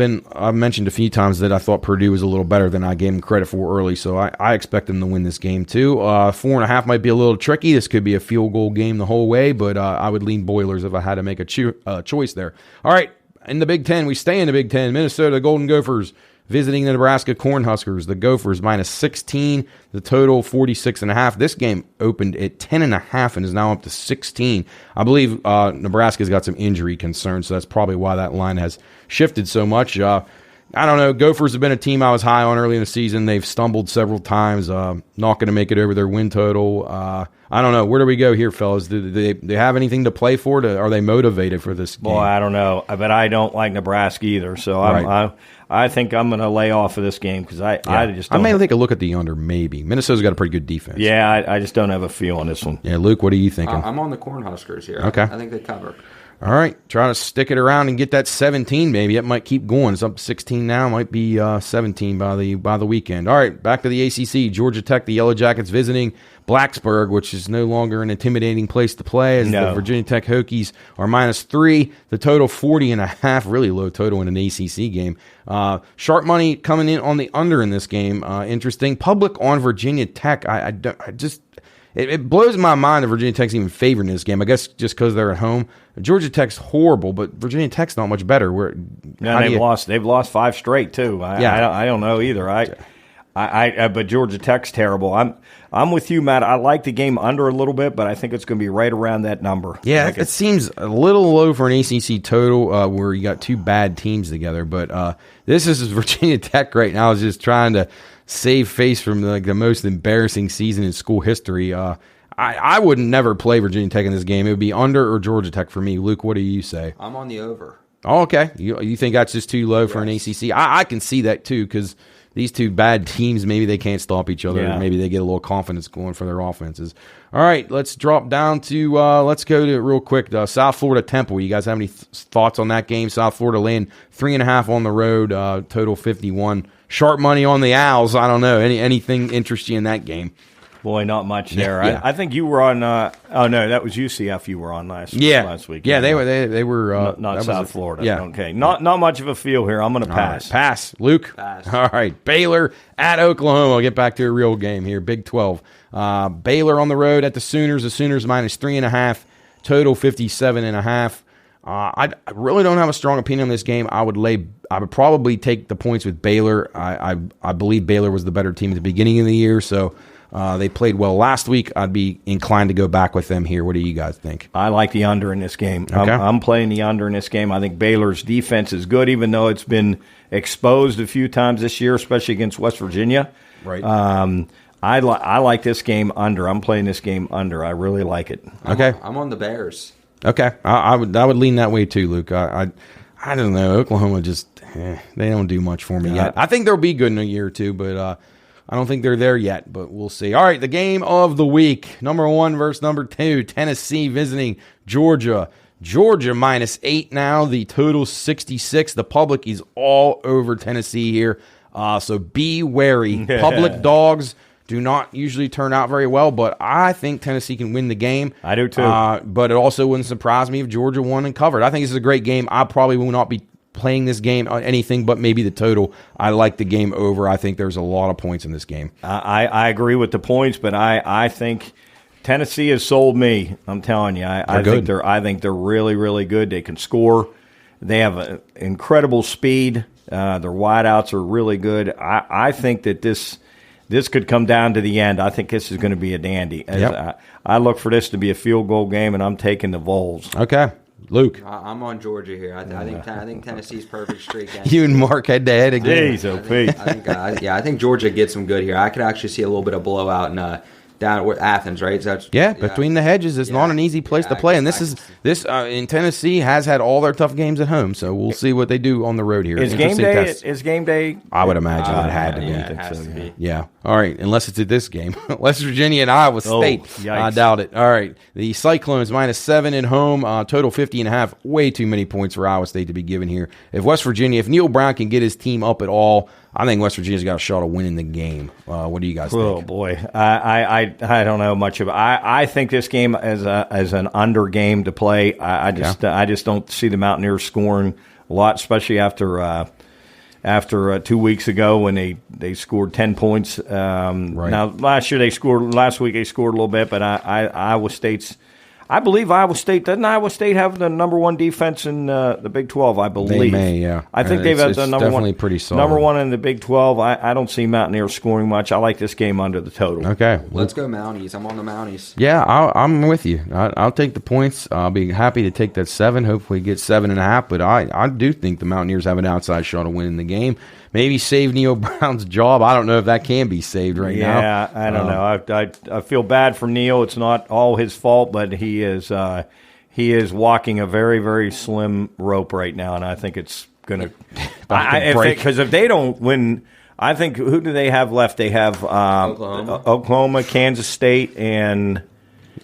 mentioned a few times that I thought Purdue was a little better than I gave them credit for early, so I expect them to win this game too. 4.5 might be a little tricky. This could be a field goal game the whole way, but I would lean Boilers if I had to make a choice there. All right, in the Big Ten, we stay in the Big Ten. Minnesota Golden Gophers visiting the Nebraska Cornhuskers. The Gophers -16. The total 46.5. This game opened at 10.5 and is now up to 16. I believe Nebraska's got some injury concerns, so that's probably why that line has shifted so much. I don't know. Gophers have been a team I was high on early in the season. They've stumbled several times. Not going to make it over their win total. I don't know. Where do we go here, fellas? Do they have anything to play for? Are they motivated for this game? Boy, I don't know. But I don't like Nebraska either, so I think I'm going to lay off of this game because I just don't. I may take a look at the under, maybe. Minnesota's got a pretty good defense. Yeah, I just don't have a feel on this one. Yeah, Luke, what are you thinking? I'm on the Cornhuskers here. Okay. I think they cover. All right, trying to stick it around and get that 17. Maybe it might keep going. It's up to 16 now. Might be 17 by the weekend. All right, back to the ACC. Georgia Tech, the Yellow Jackets visiting Blacksburg, which is no longer an intimidating place to play, as the Virginia Tech Hokies are -3. The total 40.5. Really low total in an ACC game. Sharp money coming in on the under in this game. Interesting. Public on Virginia Tech. It blows my mind that Virginia Tech's even favored in this game. I guess just because they're at home. Georgia Tech's horrible, but Virginia Tech's not much better. They've lost 5 straight too. I don't know either. But Georgia Tech's terrible. I'm with you, Matt. I like the game under a little bit, but I think it's going to be right around that number. Yeah, it seems a little low for an ACC total where you got two bad teams together. But this is Virginia Tech right now is just trying to save face from the most embarrassing season in school history. I would never play Virginia Tech in this game. It would be under or Georgia Tech for me. Luke, what do you say? I'm on the over. Oh, okay. You think that's just too low for an ACC? I can see that too because these two bad teams, maybe they can't stop each other. Yeah. Maybe they get a little confidence going for their offenses. All right, let's drop down to let's go to real quick. South Florida Temple. You guys have any thoughts on that game? South Florida laying 3.5 on the road, total 51. Sharp money on the Owls. I don't know. Anything interest you in that game? Boy, not much there. Yeah. I think you were on. Oh no, that was UCF. You were on last week. Yeah, they were not South Florida. Yeah. Okay. Not much of a feel here. I'm going to pass. Right. Pass, Luke. Pass. All right, Baylor at Oklahoma. I'll get back to a real game here. Big 12. Baylor on the road at the Sooners. The Sooners -3.5. Total 57.5. I really don't have a strong opinion on this game. I would probably take the points with Baylor. I believe Baylor was the better team at the beginning of the year, so they played well last week. I'd be inclined to go back with them here. What do you guys think? I like the under in this game. Okay. I'm playing the under in this game. I think Baylor's defense is good, even though it's been exposed a few times this year, especially against West Virginia. Right. I like this game under. I'm playing this game under. I really like it. Okay. I'm on the Bears. Okay, I would lean that way too, Luke. I don't know. Oklahoma just they don't do much for me yet. I think they'll be good in a year or two, but I don't think they're there yet. But we'll see. All right, the game of the week: number 1 versus number 2. Tennessee visiting Georgia. Georgia -8 now. The total 66. The public is all over Tennessee here, so be wary. Public dogs do not usually turn out very well, but I think Tennessee can win the game. I do too. But it also wouldn't surprise me if Georgia won and covered. I think this is a great game. I probably will not be playing this game on anything but maybe the total. I like the game over. I think there's a lot of points in this game. I agree with the points, but I think Tennessee has sold me. I'm telling you. I think they're really, really good. They can score. They have incredible speed. Their wideouts are really good. I think that this could come down to the end. I think this is going to be a dandy. I look for this to be a field goal game, and I'm taking the Vols. Okay. Luke. I'm on Georgia here. I think Tennessee's perfect streak. You and Mark head-to-head again. Jeez, OP. I think Georgia gets some good here. I could actually see a little bit of blowout in down at Athens, right? So between the hedges, it's not an easy place to play. And this in Tennessee has had all their tough games at home, so we'll see what they do on the road here. Is game day? I would imagine it had to be. It has to be. Yeah. All right. Unless it's at this game, West Virginia and Iowa State. I doubt it. All right. The Cyclones -7 at home. Total 50.5. Way too many points for Iowa State to be given here. If Neil Brown can get his team up at all, I think West Virginia's got a shot of winning the game. What do you guys think? Oh boy, I don't know much of it. I think this game as an under game to play. I just don't see the Mountaineers scoring a lot, especially after 2 weeks ago when they scored 10 points. Right. Now last week they scored a little bit, but Iowa State's. I believe Iowa State, doesn't Iowa State have the number 1 defense in the Big 12, I believe? They may, yeah. I think they've had the number definitely 1. Pretty solid. Number 1 in the Big 12. I don't see Mountaineers scoring much. I like this game under the total. Okay. Let's go Mounties. I'm on the Mounties. Yeah, I'm with you. I'll take the points. I'll be happy to take that 7. Hopefully get 7.5, but I do think the Mountaineers have an outside shot of winning the game. Maybe save Neil Brown's job. I don't know if that can be saved now. Yeah, I don't know. I feel bad for Neil. It's not all his fault, but he is walking a very, very slim rope right now, and I think it's going to break. Because if they don't win, I think who do they have left? They have Oklahoma, Kansas State, and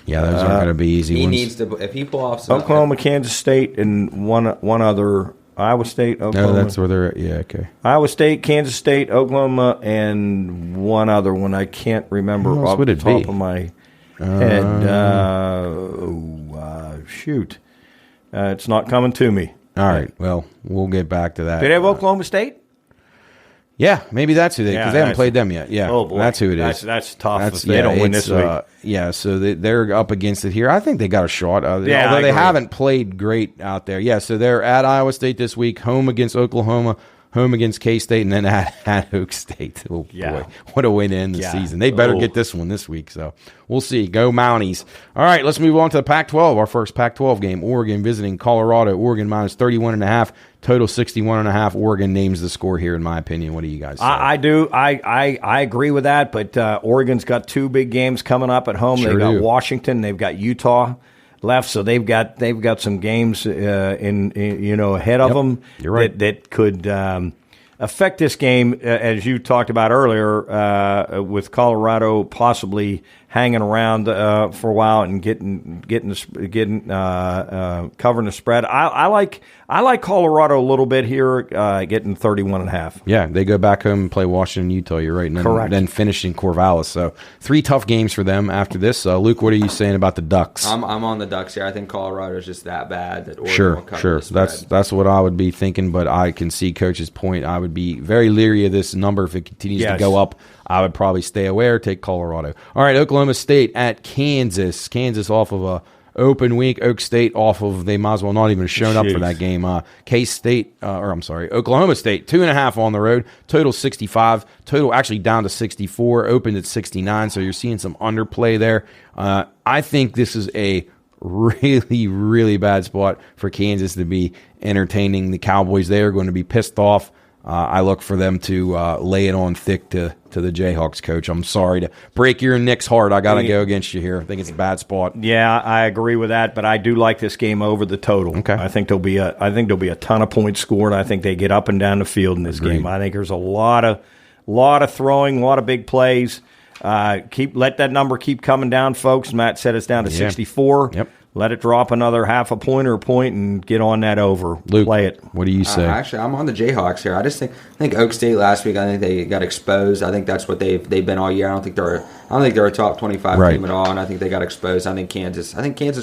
yeah, those aren't going to be easy ones. He needs to if he pull off some, Oklahoma, Kansas State, and one other. Iowa State, Oklahoma. No, that's where they're at. Yeah, okay. Iowa State, Kansas State, Oklahoma, and one other one I can't remember off the top of my head. Shoot. It's not coming to me. All right. Well, we'll get back to that. Do they have Oklahoma State? Yeah, maybe that's who because they haven't played them yet. Yeah, oh boy. That's who it is. That's tough if they don't win this week. Yeah, so they're up against it here. I think they got a shot. Although they haven't played great out there. Yeah, so they're at Iowa State this week, home against Oklahoma, home against K-State, and then at Oak State. Oh, boy. What a way to end the season. They better get this one this week. So we'll see. Go Mounties. All right, let's move on to the Pac-12, our first Pac-12 game. Oregon visiting Colorado. Oregon -31.5. Total 61.5. Oregon names the score here, in my opinion. What do you guys say? I do. I agree with that, but Oregon's got 2 big games coming up at home. Sure they've got do. Washington. They've got Utah left, so they've got some games ahead of them. You're right. that could affect this game, as you talked about earlier, with Colorado possibly hanging around for a while and covering the spread. I like Colorado a little bit here, getting 31.5. Yeah, they go back home and play Washington, Utah. You're right, and then finish in Corvallis. So 3 tough games for them after this. Luke, what are you saying about the Ducks? I'm on the Ducks here. I think Colorado's just that bad that Oregon will cover the spread. That's what I would be thinking, but I can see Coach's point. I would be very leery of this number if it continues to go up. I would probably stay away or take Colorado. All right, Oklahoma State at Kansas. Kansas off of a open week. Oak State off of, they might as well not even have shown up for that game. Oklahoma State, 2.5 on the road. Total 65. Total actually down to 64. Opened at 69, so you're seeing some underplay there. I think this is a really, really bad spot for Kansas to be entertaining the Cowboys. They are going to be pissed off. I look for them to lay it on thick to the Jayhawks, Coach. I'm sorry to break your Nick's heart. I got to go against you here. I think it's a bad spot. Yeah, I agree with that, but I do like this game over the total. Okay. I think there'll be a ton of points scored. I think they get up and down the field in this game. I think there's a lot of throwing, a lot of big plays. Let that number keep coming down, folks. Matt said it's down to 64. Yep. Let it drop another half a point or a point and get on that over. Luke, play it. What do you say? Actually, I'm on the Jayhawks here. I think Oak State last week. I think they got exposed. I think that's what they've been all year. I don't think they're a top 25 team at all, and I think they got exposed. I think Kansas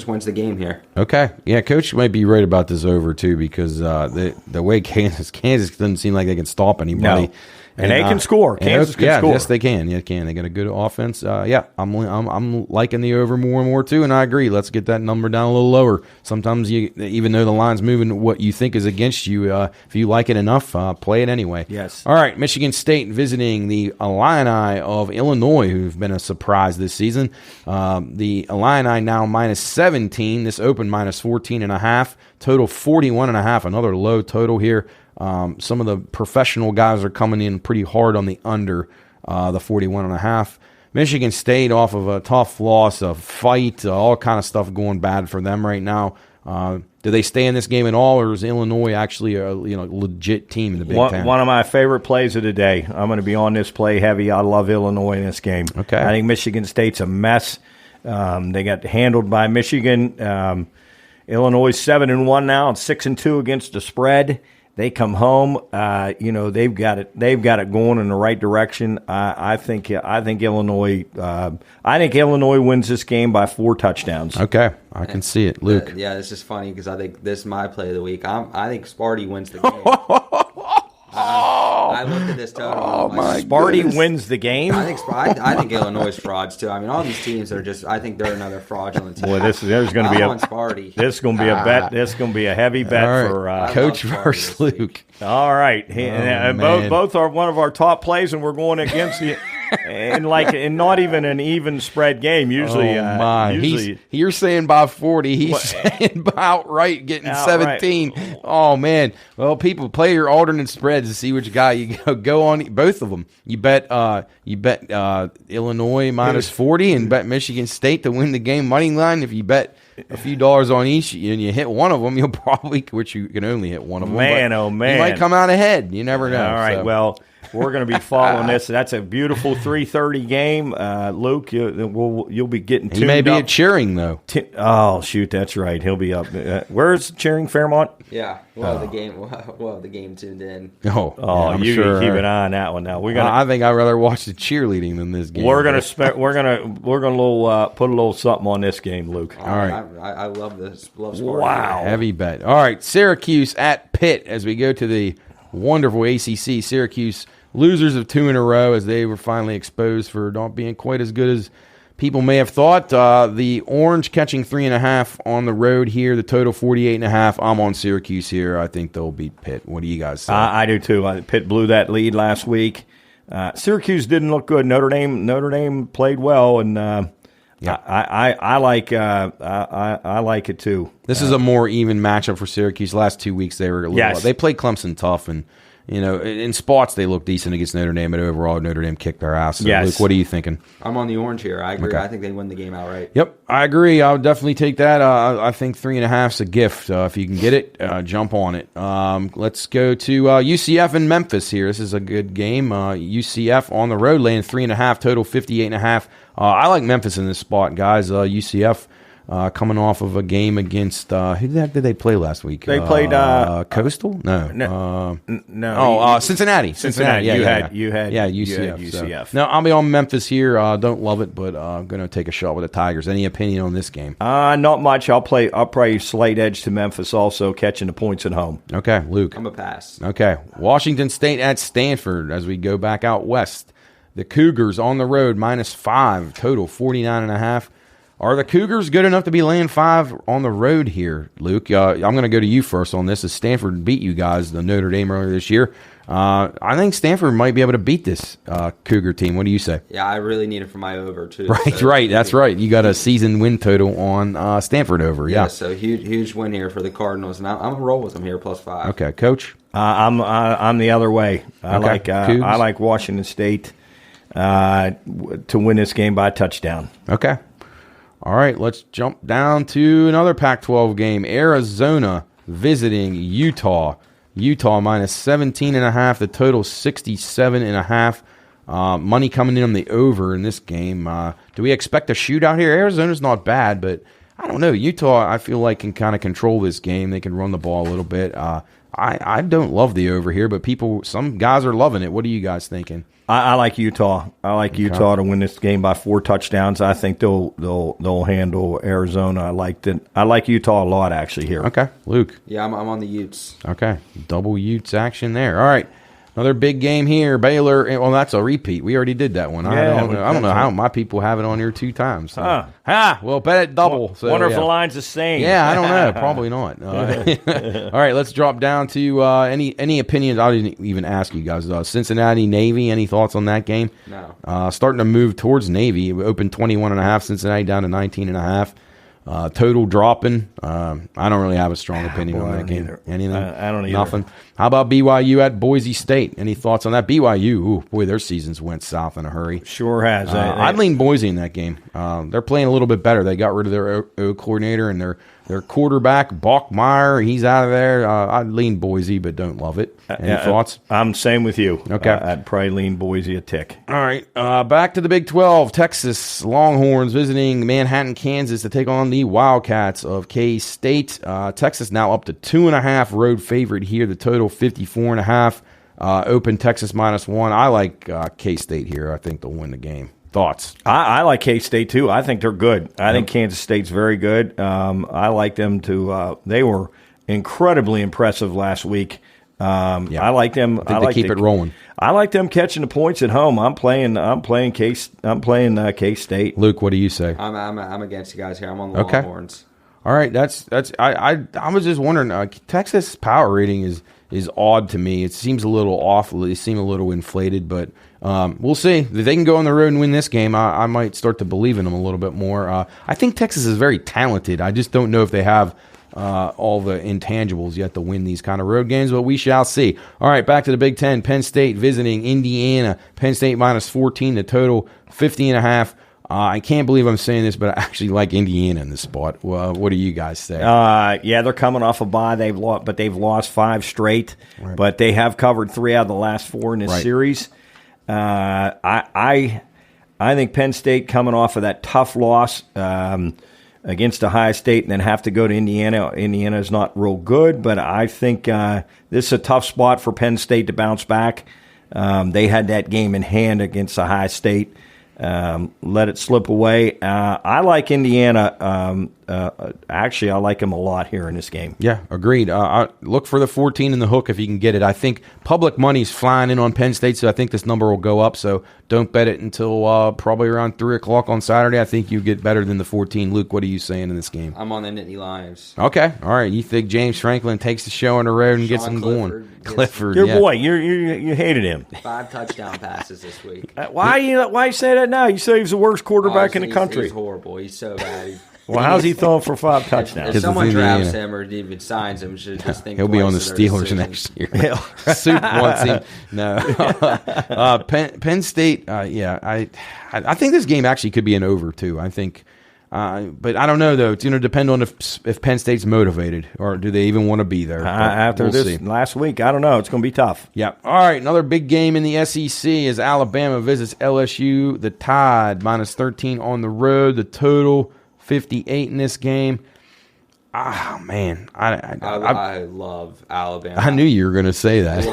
wins the game here. Okay, yeah, Coach might be right about this over too because the way Kansas doesn't seem like they can stop anybody. No. And they can score. Kansas can score. Yes, they can. Yeah, they got a good offense. I'm liking the over more and more too, and I agree. Let's get that number down a little lower. Sometimes even though the line's moving, what you think is against you, if you like it enough, play it anyway. Yes. All right, Michigan State visiting the Illini of Illinois, who've been a surprise this season. The Illini now -17. This opened -14.5. Total 41.5. Another low total here. Some of the professional guys are coming in pretty hard on the under the 41.5. Michigan State off of a tough loss, a fight, all kind of stuff going bad for them right now. Do they stay in this game at all, or is Illinois actually a legit team in the Big Ten? One of my favorite plays of the day. I'm going to be on this play heavy. I love Illinois in this game. Okay. I think Michigan State's a mess. They got handled by Michigan. Illinois 7-1 now and 6-2 against the spread. They come home, they've got it going in the right direction. I think Illinois wins this game by 4 touchdowns. Okay, I can see it, Luke. Yeah, this is funny because I think this is my play of the week. I think Sparty wins the game. I looked at this total. Oh my! Sparty wins the game. I think Illinois is frauds too. I mean, all these teams are just. I think they're another fraudulent team. Boy, there's going to be on Sparty. This is going to be a bet. This is going to be a heavy bet for Coach versus Luke. All right, both are one of our top plays, and we're going against you. And not even an even spread game. Usually, you're saying by 40. He's saying by outright getting 17. Oh man! Well, people play your alternate spreads to see which guy you go on. Both of them. You bet Illinois -40 and bet Michigan State to win the game money line. If you bet a few dollars on each and you hit one of them, you'll probably, which you can only hit one of them. Man, you might come out ahead. You never know. All right, well. We're going to be following this. That's a beautiful 3:30 game. Luke, you'll be getting tuned up. He may be cheering, though. Oh, shoot, that's right. He'll be up. Where's cheering, Fairmont? Yeah, the game tuned in. I'm you sure. Keep an eye on that one. Now I think I'd rather watch the cheerleading than this game. We're gonna put a little something on this game, Luke. All right, I love this. Wow, heavy bet. All right, Syracuse at Pitt as we go to the wonderful ACC. Syracuse losers of 2 in a row as they were finally exposed for not being quite as good as people may have thought. The Orange catching 3.5 on the road here. The total 48.5. I'm on Syracuse here. I think they'll beat Pitt. What do you guys say? I do too. Pitt blew that lead last week. Syracuse didn't look good. Notre Dame played well, and I like it too. This is a more even matchup for Syracuse. Last 2 weeks they were they played Clemson tough, and in spots they look decent against Notre Dame, but overall Notre Dame kicked their ass. So, yes. Luke, what are you thinking? I'm on the orange here. I agree. Okay. I think they win the game outright. Yep, I agree. I would definitely take that. I think 3.5 is a gift. If you can get it, jump on it. Let's go to UCF and Memphis here. This is a good game. UCF on the road, laying 3.5, total 58.5. I like Memphis in this spot, guys. UCF. Coming off of a game against who the heck did they play last week? They played Coastal. No. Cincinnati. Cincinnati. You had UCF. UCF. No, I'll be on Memphis here. Don't love it, but I'm going to take a shot with the Tigers. Any opinion on this game? Not much. I'll probably slight edge to Memphis, also catching the points at home. Okay, Luke. I'm a pass. Okay, Washington State at Stanford as we go back out west. The Cougars on the road -5, total 49.5. Are the Cougars good enough to be laying 5 on the road here, Luke? I'm going to go to you first on this. As Stanford beat you guys, the Notre Dame, earlier this year. I think Stanford might be able to beat this Cougar team. What do you say? Yeah, I really need it for my over, too. Right. That's right. You got a season win total on Stanford over. Yeah, so huge win here for the Cardinals. And I'm going to roll with them here, +5. Okay, Coach? I'm the other way. I like Washington State to win this game by a touchdown. Okay. All right, let's jump down to another Pac-12 game. Arizona visiting Utah. Utah -17.5. The total 67.5. Money coming in on the over in this game. Do we expect a shootout here? Arizona's not bad, but I don't know. Utah, I feel like, can kind of control this game. They can run the ball a little bit. I don't love the over here, but some guys are loving it. What are you guys thinking? I like Utah. I like Utah to win this game by 4 touchdowns. I think they'll handle Arizona. I like Utah a lot actually here. Okay, Luke. Yeah, I'm on the Utes. Okay, double Utes action there. All right, another big game here. Baylor. Well, that's a repeat. We already did that one. I don't know how my people have it on here 2 times. So. Well, bet it double. Wonder if the line's the same. Yeah, I don't know. Probably not. All right, let's drop down to any opinions. I didn't even ask you guys. Cincinnati, Navy, any thoughts on that game? No. Starting to move towards Navy. We opened 21.5, Cincinnati down to 19.5. Total dropping. I don't really have a strong opinion on that game. Either. Anything? I don't either. Nothing. How about BYU at Boise State? Any thoughts on that? BYU, their seasons went south in a hurry. Sure has. I'd lean Boise in that game. They're playing a little bit better. They got rid of their O coordinator and their quarterback, Bachmeier. He's out of there. I'd lean Boise, but don't love it. Any thoughts? I'm same with you. Okay. I'd probably lean Boise a tick. All right. Back to the Big 12. Texas Longhorns visiting Manhattan, Kansas to take on the Wildcats of K-State. Texas now up to 2.5 road favorite here. The total 54.5. Open Texas -1. I like K-State here. I think they'll win the game. Thoughts? I like K-State too. I think they're good. I think Kansas State's very good. I like them to. They were incredibly impressive last week. I like them. I like they keep it rolling. I like them catching the points at home. I'm playing K-State. Luke, what do you say? I'm against you guys here. I'm on the Longhorns. All right, I was just wondering. Texas power rating is odd to me. It seems a little off. They seem a little inflated, but we'll see. If they can go on the road and win this game, I might start to believe in them a little bit more. I think Texas is very talented. I just don't know if they have all the intangibles yet to win these kind of road games, but we shall see. All right, back to the Big Ten. Penn State visiting Indiana. Penn State -14, the total 50.5. I can't believe I'm saying this, but I actually like Indiana in this spot. What do you guys say? Yeah, they're coming off a bye. They've lost 5 straight, but they have covered 3 out of the last 4 in this series. I think Penn State coming off of that tough loss against Ohio State and then have to go to Indiana. Indiana is not real good, but I think this is a tough spot for Penn State to bounce back. They had that game in hand against Ohio State. Let it slip away. I like Indiana. Actually, I like them a lot here in this game. Yeah, agreed. Look for the 14 in the hook if you can get it. I think public money's flying in on Penn State, so I think this number will go up. So don't bet it until probably around 3 o'clock on Saturday. I think you get better than the 14. Luke, what are you saying in this game? I'm on the Nittany Lions. Okay, all right. You think James Franklin takes the show on the road and gets them going? Clifford, your boy, you hated him. 5 touchdown passes this week. Why you say that now? You say he's the worst quarterback in the country. He's horrible. He's so bad. Well, how's he throwing for 5 touchdowns? If someone drafts him or even signs him, should just think he'll be on the Steelers next year. Soup wants him. No. Penn State. I think this game actually could be an over too. I think. But I don't know, though. It's going to depend on if Penn State's motivated or do they even want to be there. After this last week, I don't know. It's going to be tough. Yeah. All right, another big game in the SEC as Alabama visits LSU. The Tide, -13 on the road. The total, 58 in this game. Ah, man. I love Alabama. I knew you were going to say that.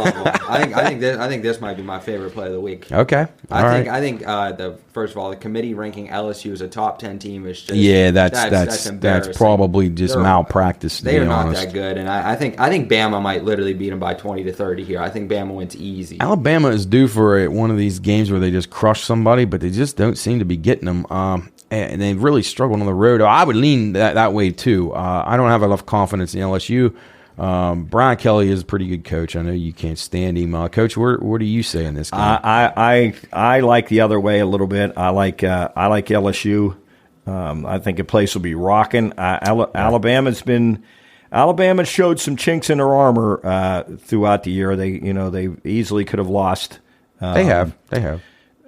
I think this might be my favorite play of the week. Okay. I think first of all, the committee ranking LSU as a top 10 team is just that's probably just malpractice. They are not that good, and I think Bama might literally beat them by 20 to 30 here. I think Bama wins easy. Alabama is due for one of these games where they just crush somebody, but they just don't seem to be getting them. And they've really struggled on the road. I would lean that way too. I don't have enough confidence in LSU. Brian Kelly is a pretty good coach. I know you can't stand him. Coach, what do you say in this game? I like the other way a little bit. I like LSU. I think the place will be rocking. Alabama showed some chinks in their armor throughout the year. They easily could have lost. They have.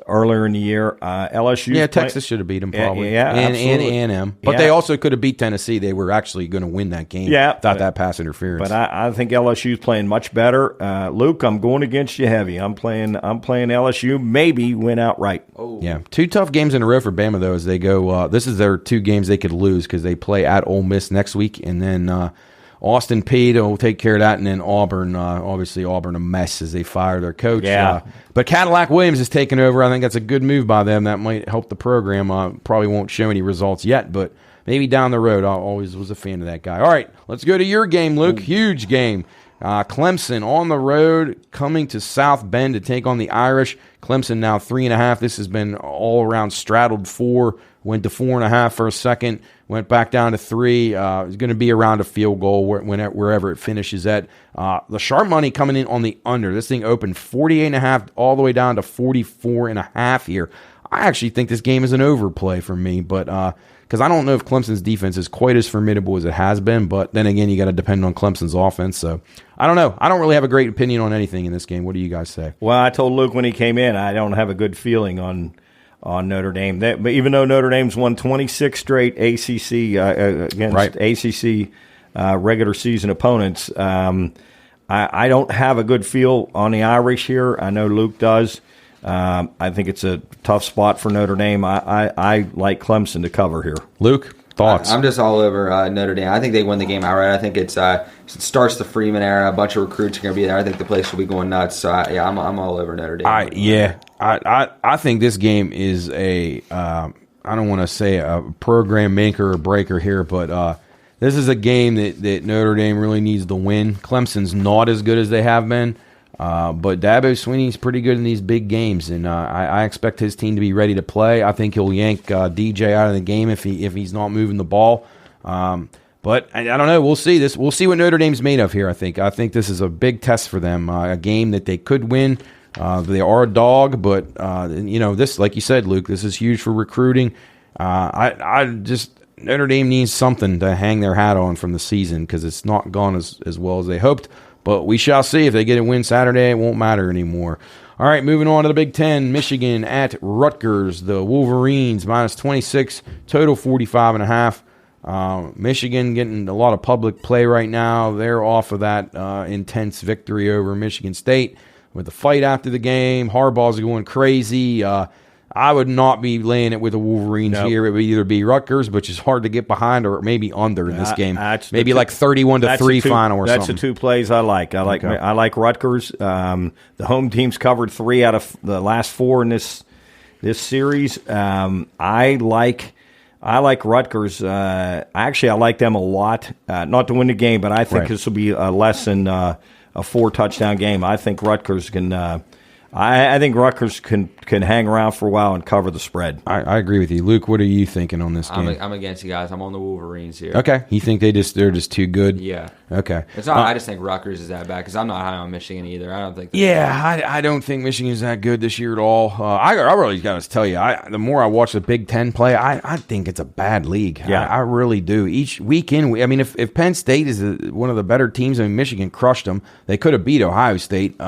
Earlier in the year, LSU. Texas should have beat them probably. And A&M. But they also could have beat Tennessee. They were actually going to win that game without that pass interference. But I think LSU's playing much better. Luke, I'm going against you heavy. I'm playing LSU. Maybe win outright. Oh. Yeah, 2 tough games in a row for Bama though. As they go, this is their 2 games they could lose because they play at Ole Miss next week, and then Austin Peay will take care of that, and then Auburn, obviously Auburn a mess as they fire their coach. Yeah. But Cadillac Williams is taking over. I think that's a good move by them. That might help the program. Probably won't show any results yet, but maybe down the road. I always was a fan of that guy. All right, let's go to your game, Luke. Huge game. Clemson on the road coming to South Bend to take on the Irish. Clemson now 3.5. This has been all around straddled 4. Went to 4.5 for a second. Went back down to 3. It's going to be around a field goal wherever it finishes at. The sharp money coming in on the under. This thing opened 48.5 all the way down to 44.5 here. I actually think this game is an overplay for me, but because I don't know if Clemson's defense is quite as formidable as it has been. But then again, you got to depend on Clemson's offense. So I don't know. I don't really have a great opinion on anything in this game. What do you guys say? Well, I told Luke when he came in, I don't have a good feeling on Notre Dame. But even though Notre Dame's won 26 straight ACC against ACC regular season opponents, I don't have a good feel on the Irish here. I know Luke does. I think it's a tough spot for Notre Dame. I like Clemson to cover here. Luke, thoughts? I'm just all over Notre Dame. I think they win the game outright. I think it starts the Freeman era. A bunch of recruits are going to be there. I think the place will be going nuts. So, I'm all over Notre Dame. I think this game is I don't want to say a program maker or breaker here, but this is a game that Notre Dame really needs to win. Clemson's not as good as they have been. But Dabo Swinney's pretty good in these big games, and I expect his team to be ready to play. I think he'll yank DJ out of the game if he's not moving the ball. But I don't know. We'll see this. We'll see what Notre Dame's made of here. I think this is a big test for them. A game that they could win. They are a dog, but this, like you said, Luke, this is huge for recruiting. Notre Dame needs something to hang their hat on from the season because it's not gone as well as they hoped. But we shall see. If they get a win Saturday, it won't matter anymore. All right, moving on to the Big Ten. Michigan at Rutgers. The Wolverines, -26, total 45.5. Michigan getting a lot of public play right now. They're off of that intense victory over Michigan State with the fight after the game. Harbaugh's going crazy. I would not be laying it with the Wolverines here. It would either be Rutgers, which is hard to get behind, or maybe under in this game. Maybe like 31-3 final or something. That's the 2 plays I like. I like Rutgers. The home team's covered 3 out of the last 4 in this series. I like Rutgers. Actually, I like them a lot. Not to win the game, but I think this will be less than a 4-touchdown game. I think Rutgers can. I think Rutgers can hang around for a while and cover the spread. I agree with you. Luke, what are you thinking on this game? I'm against you guys. I'm on the Wolverines here. Okay. You think they're just too good? Yeah. Okay. It's not. I just think Rutgers is that bad because I'm not high on Michigan either. I don't think. I don't think Michigan is that good this year at all. I really got to tell you, the more I watch the Big Ten play, I think it's a bad league. Yeah. I really do. Each weekend, if Penn State is one of the better teams, Michigan crushed them. They could have beat Ohio State.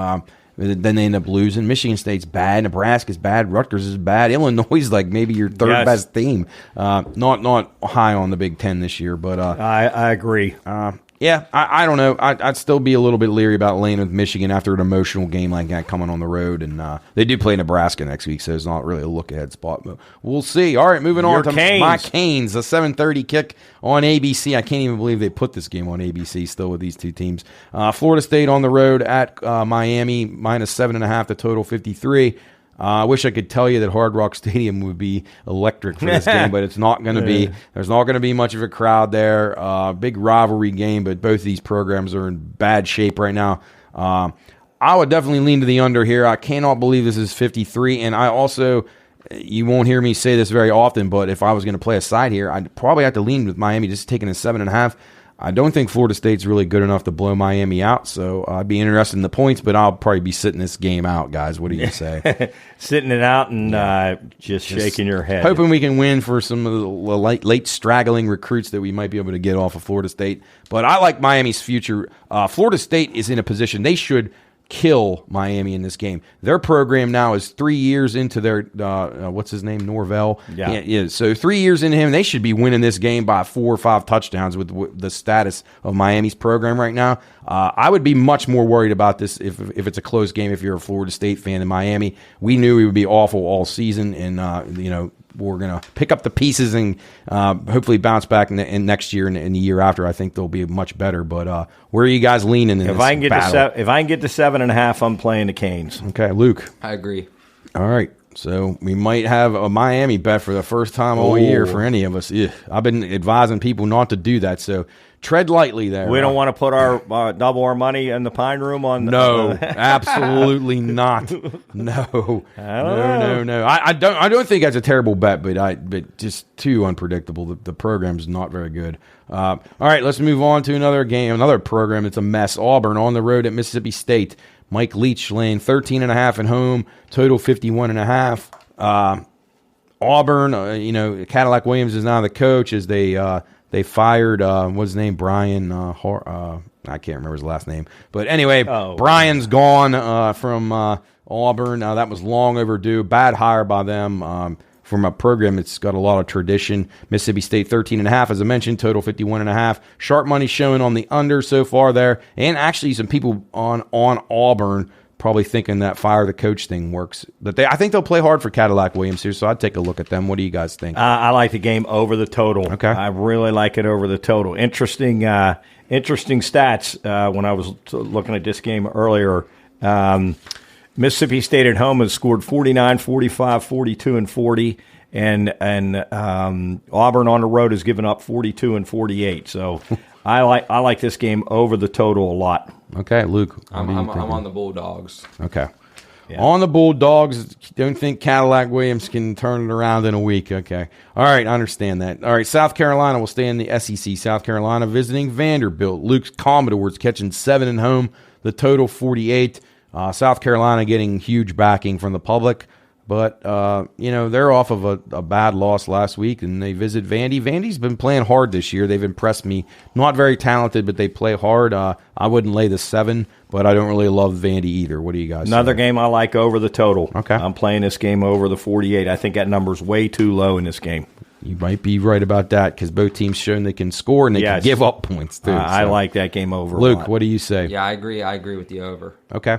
Then they end up losing. Michigan State's bad. Nebraska's bad. Rutgers is bad. Illinois is like maybe your third best team. Not high on the Big Ten this year, but I agree. I don't know. I'd still be a little bit leery about laying with Michigan after an emotional game like that coming on the road. And they do play Nebraska next week, so it's not really a look-ahead spot. But we'll see. All right, moving on to my Canes. A 7:30 kick on ABC. I can't even believe they put this game on ABC still with these two teams. Florida State on the road at Miami, minus 7.5, the total 53. I wish I could tell you that Hard Rock Stadium would be electric for this game, but it's not going to be. There's not going to be much of a crowd there. Big rivalry game, but both of these programs are in bad shape right now. I would definitely lean to the under here. I cannot believe this is 53, and I also, you won't hear me say this very often, but if I was going to play a side here, I'd probably have to lean with Miami, just taking a 7.5. I don't think Florida State's really good enough to blow Miami out, so I'd be interested in the points, but I'll probably be sitting this game out, guys. What do you say? Sitting it out and just shaking your head. Hoping we can win for some of the late straggling recruits that we might be able to get off of Florida State. But I like Miami's future. Florida State is in a position they should kill Miami in this game. Their program now is 3 years into their what's his name, Norvell. Yeah. So 3 years into him, they should be winning this game by 4 or 5 touchdowns with the status of Miami's program right now. I would be much more worried about this if it's a close game. If you're a Florida State fan in Miami, we knew we would be awful all season, and we're going to pick up the pieces and hopefully bounce back in next year and the year after. I think they'll be much better. But where are you guys leaning in this battle? If I can get to 7.5, I'm playing the Canes. Okay, Luke. I agree. All right. So we might have a Miami bet for the first time all year for any of us. Ugh. I've been advising people not to do that, so tread lightly there. We don't want to put our double our money in the Pine Room on. No, absolutely not. No, no. I don't think that's a terrible bet, but just too unpredictable. The program's not very good. All right, let's move on to another game, another program. It's a mess. Auburn on the road at Mississippi State. Mike Leach laying 13.5 at home, total 51.5. Auburn, Cadillac Williams is now the coach as they fired, what's his name, Brian, I can't remember his last name. But anyway, Brian's gone from Auburn. That was long overdue. Bad hire by them. From a program that's got a lot of tradition. Mississippi State 13.5, as I mentioned, total 51.5. Sharp money showing on the under so far there. And actually some people on Auburn probably thinking that fire the coach thing works. But I think they'll play hard for Cadillac Williams here, so I'd take a look at them. What do you guys think? I like the game over the total. Okay. I really like it over the total. Interesting stats when I was looking at this game earlier. Mississippi State at home has scored 49, 45, 42, and 40, and Auburn on the road has given up 42 and 48. So I like this game over the total a lot. Okay, Luke. I'm on the Bulldogs. Okay. Yeah. On the Bulldogs, don't think Cadillac Williams can turn it around in a week. Okay. All right, I understand that. All right, South Carolina will stay in the SEC. South Carolina visiting Vanderbilt. Luke's Commodores catching 7 at home, the total 48. South Carolina getting huge backing from the public, but they're off of a bad loss last week, and they visit Vandy. Vandy's been playing hard this year. They've impressed me. Not very talented, but they play hard. I wouldn't lay the 7, but I don't really love Vandy either. What do you guys Another say? Game I like over the total. Okay. I'm playing this game over the 48. I think that number's way too low in this game. You might be right about that because both teams shown they can score and they can give up points too. I like that game over. Luke, what do you say? Yeah, I agree. I agree with the over. Okay.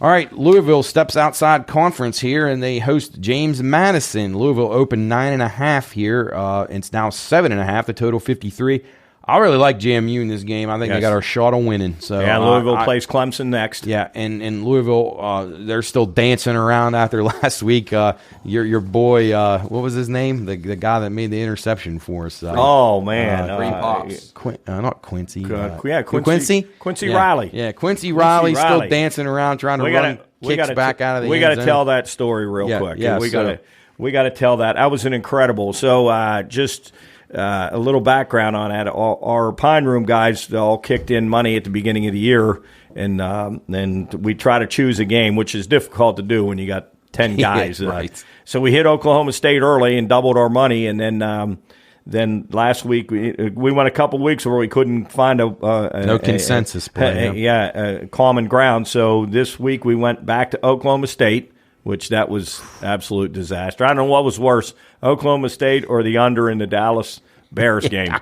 All right, Louisville steps outside conference here, and they host James Madison. Louisville opened 9.5 here. It's now 7.5, the total 53. I really like JMU in this game. I think they got our shot of winning. So Louisville plays Clemson next. Yeah, and Louisville, they're still dancing around after last week. Your boy, what was his name? The guy that made the interception for us. Green Pops. Not Quincy. Quincy Yeah. Riley. Yeah, Quincy Riley still dancing around trying to run. kicks back out of the we end got to zone. tell that story real quick. Yeah, we got to tell that. That was an incredible. So just a little background on that. Our Pine Room guys all kicked in money at the beginning of the year, and we try to choose a game, which is difficult to do when you got 10 guys. Right. So we hit Oklahoma State early and doubled our money, and then last week we went a couple weeks where we couldn't find no consensus play. A common ground. So this week we went back to Oklahoma State, which that was absolute disaster. I don't know what was worse, Oklahoma State or the under in the Dallas Bears game.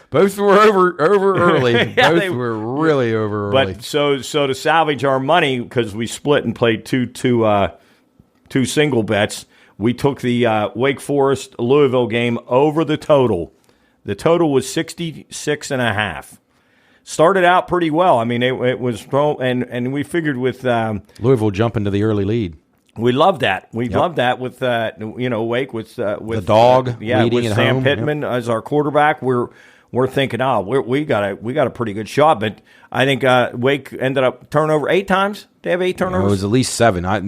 Both were over early. Both were really over early. But so to salvage our money, because we split and played two single bets, we took the Wake Forest Louisville game over the total. The total was 66.5. Started out pretty well. I mean, it was, and we figured with Louisville jumping to the early lead. We love that. We love that with Wake with the dog leading with at Sam home. Pittman as our quarterback. We're thinking, we got a pretty good shot. But I think Wake ended up turnover 8 times. They have 8 turnovers. It was at least 7. That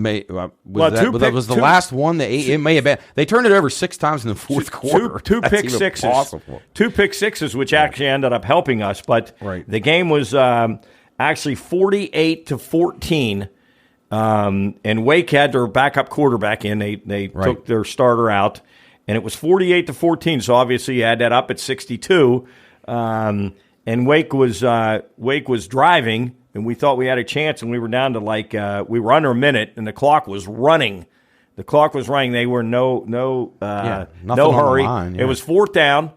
was the last one. It may have been. They turned it over 6 times in the fourth quarter. Two pick sixes. Possible. 2 pick sixes, which actually ended up helping us. But the game was actually 48-14. And Wake had their backup quarterback in. They took their starter out, and it was 48-14. So obviously you had that up at 62. And Wake was driving, and we thought we had a chance, and we were down to we were under a minute, and the clock was running. They were no hurry. Line, It was 4th down,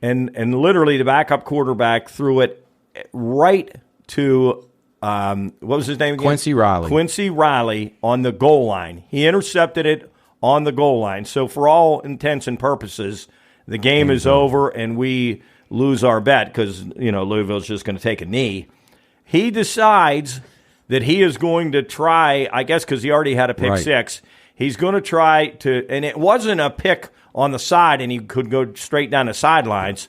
and literally the backup quarterback threw it right to. What was his name again? Quincy Riley on the goal line. He intercepted it on the goal line. So for all intents and purposes, the game is over and we lose our bet because Louisville's just going to take a knee. He decides that he is going to try, I guess because he already had a pick six, he's going to try to, and it wasn't a pick on the side and he could go straight down the sidelines.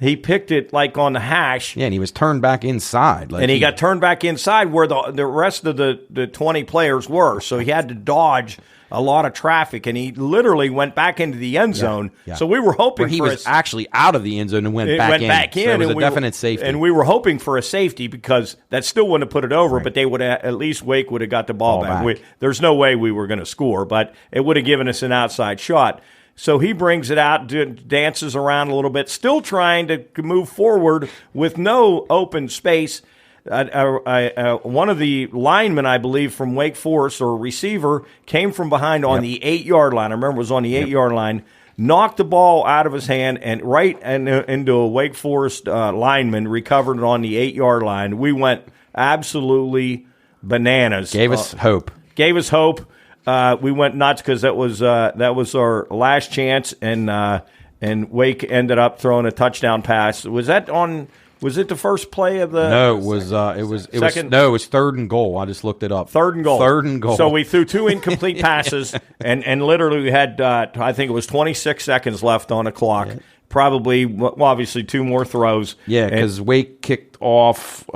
He picked it on the hash. Yeah, and he was turned back inside. And he got turned back inside where the rest of the 20 players were. So he had to dodge a lot of traffic, and he literally went back into the end zone. Yeah. So we were hoping he was actually out of the end zone and went back in. So it was a definite safety. And we were hoping for a safety because that still wouldn't have put it over, but they would have, at least Wake would have got the ball back. There's no way we were going to score, but it would have given us an outside shot. So he brings it out, dances around a little bit, still trying to move forward with no open space. One of the linemen, I believe, from Wake Forest, or receiver, came from behind on the 8-yard line. I remember it was on the 8-yard line, knocked the ball out of his hand and into a Wake Forest lineman, recovered it on the 8-yard line. We went absolutely bananas. Gave us hope. We went nuts because that was our last chance, and Wake ended up throwing a touchdown pass. Was it the first play of the? No, it was 3rd and goal. I just looked it up. 3rd and goal. So we threw 2 incomplete passes, and literally we had I think it was 26 seconds left on the clock. Yeah. Probably, obviously, 2 more throws. Yeah, because Wake kicked off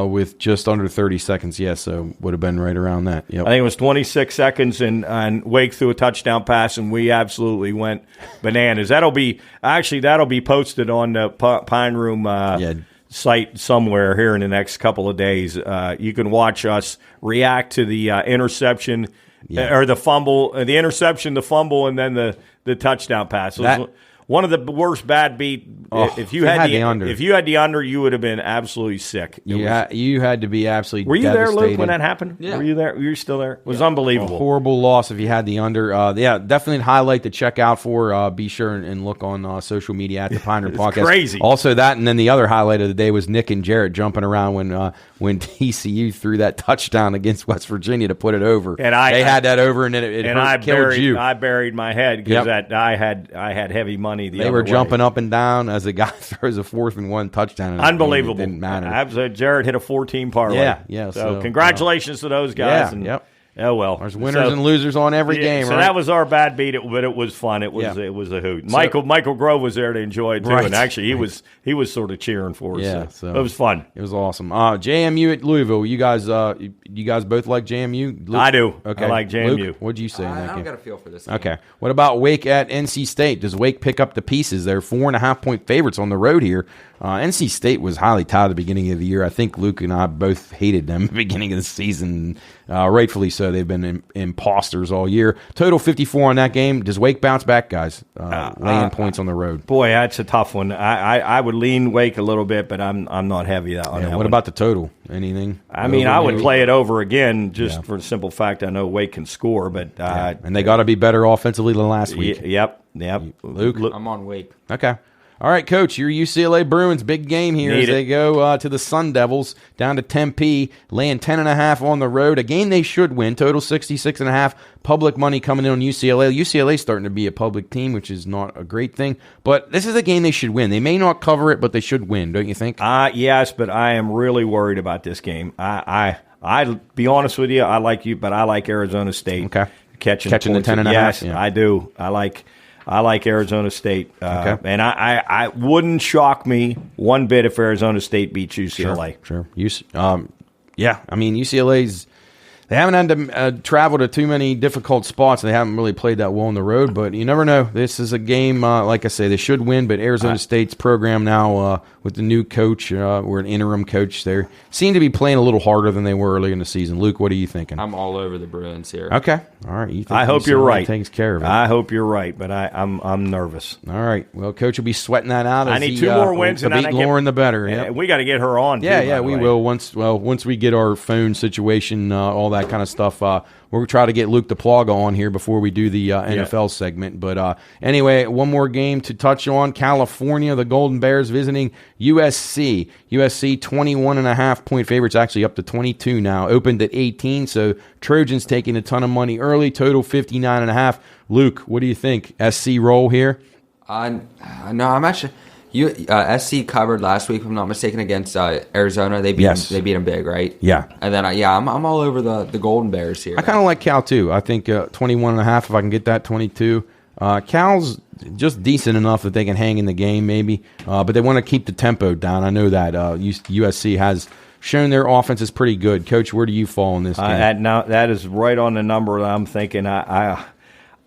with just under 30 seconds. Yeah, so would have been right around that. Yep. I think it was 26 seconds, and Wake threw a touchdown pass, and we absolutely went bananas. That'll be posted on the Pine Room site somewhere here in the next couple of days. You can watch us react to the interception or the fumble, the interception, the fumble, and then the touchdown pass. One of the worst bad beat. If you had the under, you would have been absolutely sick. You had to be absolutely. Were you devastated. there, Luke, when that happened? Yeah. Were you there? Were you still there? It was unbelievable. A horrible loss if you had the under. Definitely a highlight to check out for. Be sure and look on social media at the Pine Room Podcast. Crazy. Also that, and then the other highlight of the day was Nick and Jarrett jumping around when TCU threw that touchdown against West Virginia to put it over. And they had that over, and it killed you. I buried my head because I had heavy money. They were jumping up and down as a guy throws a 4th and 1 touchdown. Unbelievable. It didn't matter. Jared hit a 14 parlay. Yeah. So congratulations to those guys. Oh, well. There's winners and losers on every game, so right? that was our bad beat, but it was fun. It was a hoot. Michael Grove was there to enjoy it, too, and actually he was sort of cheering for us. Yeah, so it was fun. It was awesome. JMU at Louisville. You guys both like JMU? I do. Okay. I like JMU. Luke, what'd you say in that I don't game? got a feel for this game. Okay. What about Wake at NC State? Does Wake pick up the pieces? They're 4.5-point favorites on the road here. NC State was highly touted at the beginning of the year. I think Luke and I both hated them at the beginning of the season. Rightfully so. They've been imposters all year. Total 54 on that game. Does Wake bounce back, guys? Laying points on the road. Boy, that's a tough one. I would lean Wake a little bit, but I'm not heavy on that one. What about the total? Anything? I mean, I would play it over again just for the simple fact I know Wake can score, but and they got to be better offensively than last week. Yep. Luke, I'm on Wake. Okay. All right, Coach, your UCLA Bruins, big game here as they go to the Sun Devils down to Tempe, laying 10.5 on the road. A game they should win, total 66.5. Public money coming in on UCLA. UCLA starting to be a public team, which is not a great thing. But this is a game they should win. They may not cover it, but they should win, don't you think? Yes, but I am really worried about this game. I'll be honest with you, I like you, but I like Arizona State. Okay. Catching the 10.5. Yes, yeah. I do. I like Arizona State, and I wouldn't shock me one bit if Arizona State beats UCLA. Sure. Yeah, I mean, UCLA's they haven't had to travel to too many difficult spots. They haven't really played that well on the road, but you never know. This is a game, like I say, they should win, but Arizona State's program now with the new coach, or an interim coach there, seem to be playing a little harder than they were earlier in the season. Luke, what are you thinking? I'm all over the Bruins here. Okay. All right. You think I hope you're right. Takes care of it. I hope you're right, but I'm nervous. All right. Well, Coach will be sweating that out. I need 2 more wins, and beat Lauren the better. Yep. We got to get her on. Yeah, we will once we get our phone situation, all that kind of stuff. We'll try to get Luke Duplaga on here before we do the NFL segment. But anyway, one more game to touch on. California, the Golden Bears visiting USC. USC 21.5-point favorites, actually up to 22 now. Opened at 18, so Trojans taking a ton of money early. Total 59.5. Luke, what do you think? SC roll here? No, I'm actually. SC covered last week, if I'm not mistaken, against Arizona. They beat them big, right? Yeah. And then, I'm all over the Golden Bears here. I kind of like Cal, too. I think 21.5, if I can get that, 22. Cal's just decent enough that they can hang in the game, maybe. But they want to keep the tempo down. I know that. USC has shown their offense is pretty good. Coach, where do you fall in this game? That is right on the number that I'm thinking.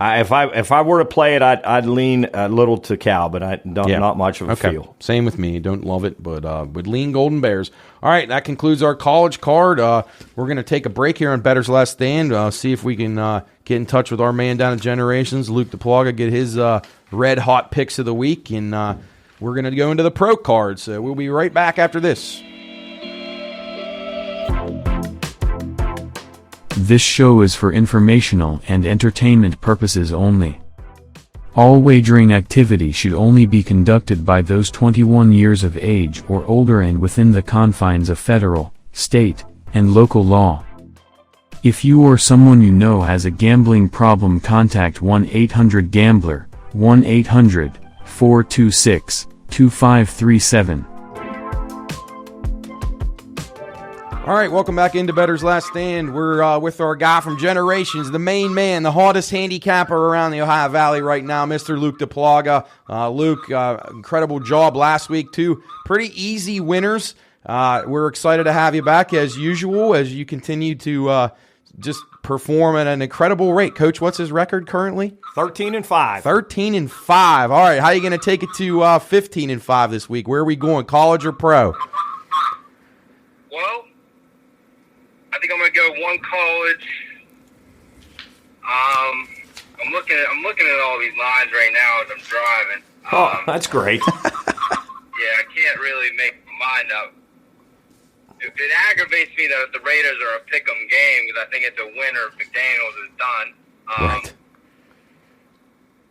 If I were to play it, I'd lean a little to Cal, but not much of a feel. Same with me. Don't love it, but would lean Golden Bears. All right, that concludes our college card. We're going to take a break here on Bettor's Last Stand. See if we can get in touch with our man down at Generations, Luke Duplaga, get his red hot picks of the week, and we're going to go into the pro card. So we'll be right back after this. This show is for informational and entertainment purposes only. All wagering activity should only be conducted by those 21 years of age or older and within the confines of federal, state, and local law. If you or someone you know has a gambling problem, contact 1-800-GAMBLER, 1-800-426-2537. All right, welcome back into Bettor's Last Stand. We're with our guy from Generations, the main man, the hottest handicapper around the Ohio Valley right now, Mr. Luke Duplaga. Luke, incredible job last week, too. Pretty easy winners. We're excited to have you back, as usual, as you continue to just perform at an incredible rate. Coach, what's his record currently? 13-5. 13-5. All right, how are you going to take it to 15-5 this week? Where are we going, college or pro? Well, I think I'm gonna go one college. I'm looking at all these lines right now as I'm driving. That's great. Yeah, I can't really make my mind up. It aggravates me that the Raiders are a pick'em game because I think it's a winner if McDaniels is done. Right.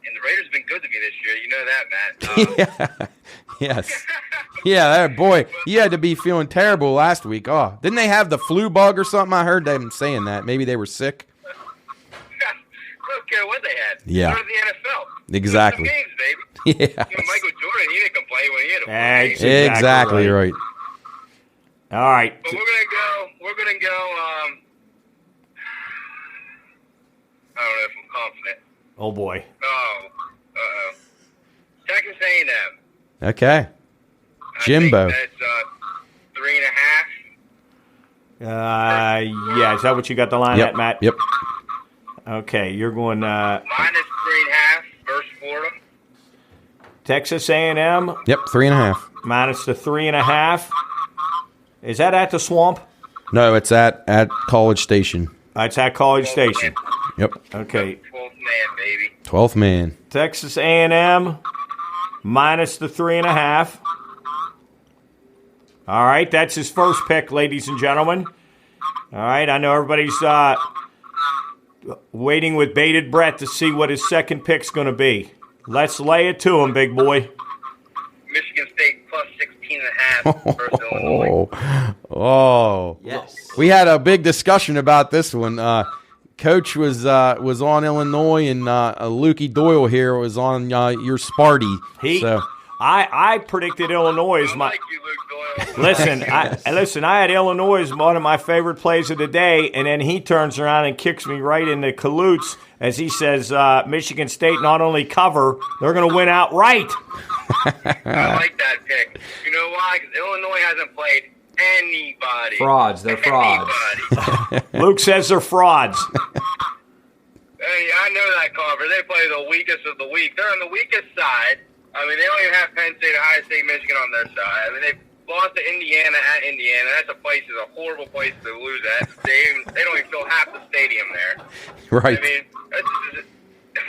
And the Raiders have been good to me this year. You know that, Matt. Yes. Yeah, boy, you had to be feeling terrible last week. Oh, didn't they have the flu bug or something? I heard them saying that. Maybe they were sick. I don't care what they had. Yeah. Go to the NFL. Exactly. Some games, baby. Yeah. Michael Jordan, he didn't complain when he had a That's game. Exactly right. All right. But we're gonna go. I don't know if I'm confident. Oh, boy. Oh, uh-oh. Texas A&M. Okay. Jimbo. I think that's 3.5. Yeah, is that what you got the line Yep. at, Matt? Yep. Okay, you're going Minus 3.5 versus Florida. Texas A&M Yep. 3.5. minus the 3.5. Is that at the Swamp? No, it's at College Station. It's at College Station. Yep. Okay, 12th man, baby. 12th man. Texas A&M minus the 3.5. All right, that's his first pick, ladies and gentlemen. All right, I know everybody's waiting with bated breath to see what his second pick's going to be. Let's lay it to him, big boy. Michigan State plus 16.5 versus Illinois. Oh. Yes. We had a big discussion about this one. Coach was on Illinois, and Lukey Doyle here was on your Sparty. I predicted Illinois as I my. like you, Luke Doyle. Listen, I had Illinois as one of my favorite plays of the day, and then he turns around and kicks me right in the calloots as he says Michigan State not only cover, they're going to win outright. I like that pick. You know why? Because Illinois hasn't played anybody. Frauds. They're frauds. Anybody. Luke says they're frauds. Hey, I know that conference. They play the weakest of the weak. They're on the weakest side. I mean, they don't even have Penn State, Ohio State, Michigan on their side. I mean, they lost to Indiana at Indiana. That's a horrible place to lose at. They don't even fill half the stadium there. Right. I mean,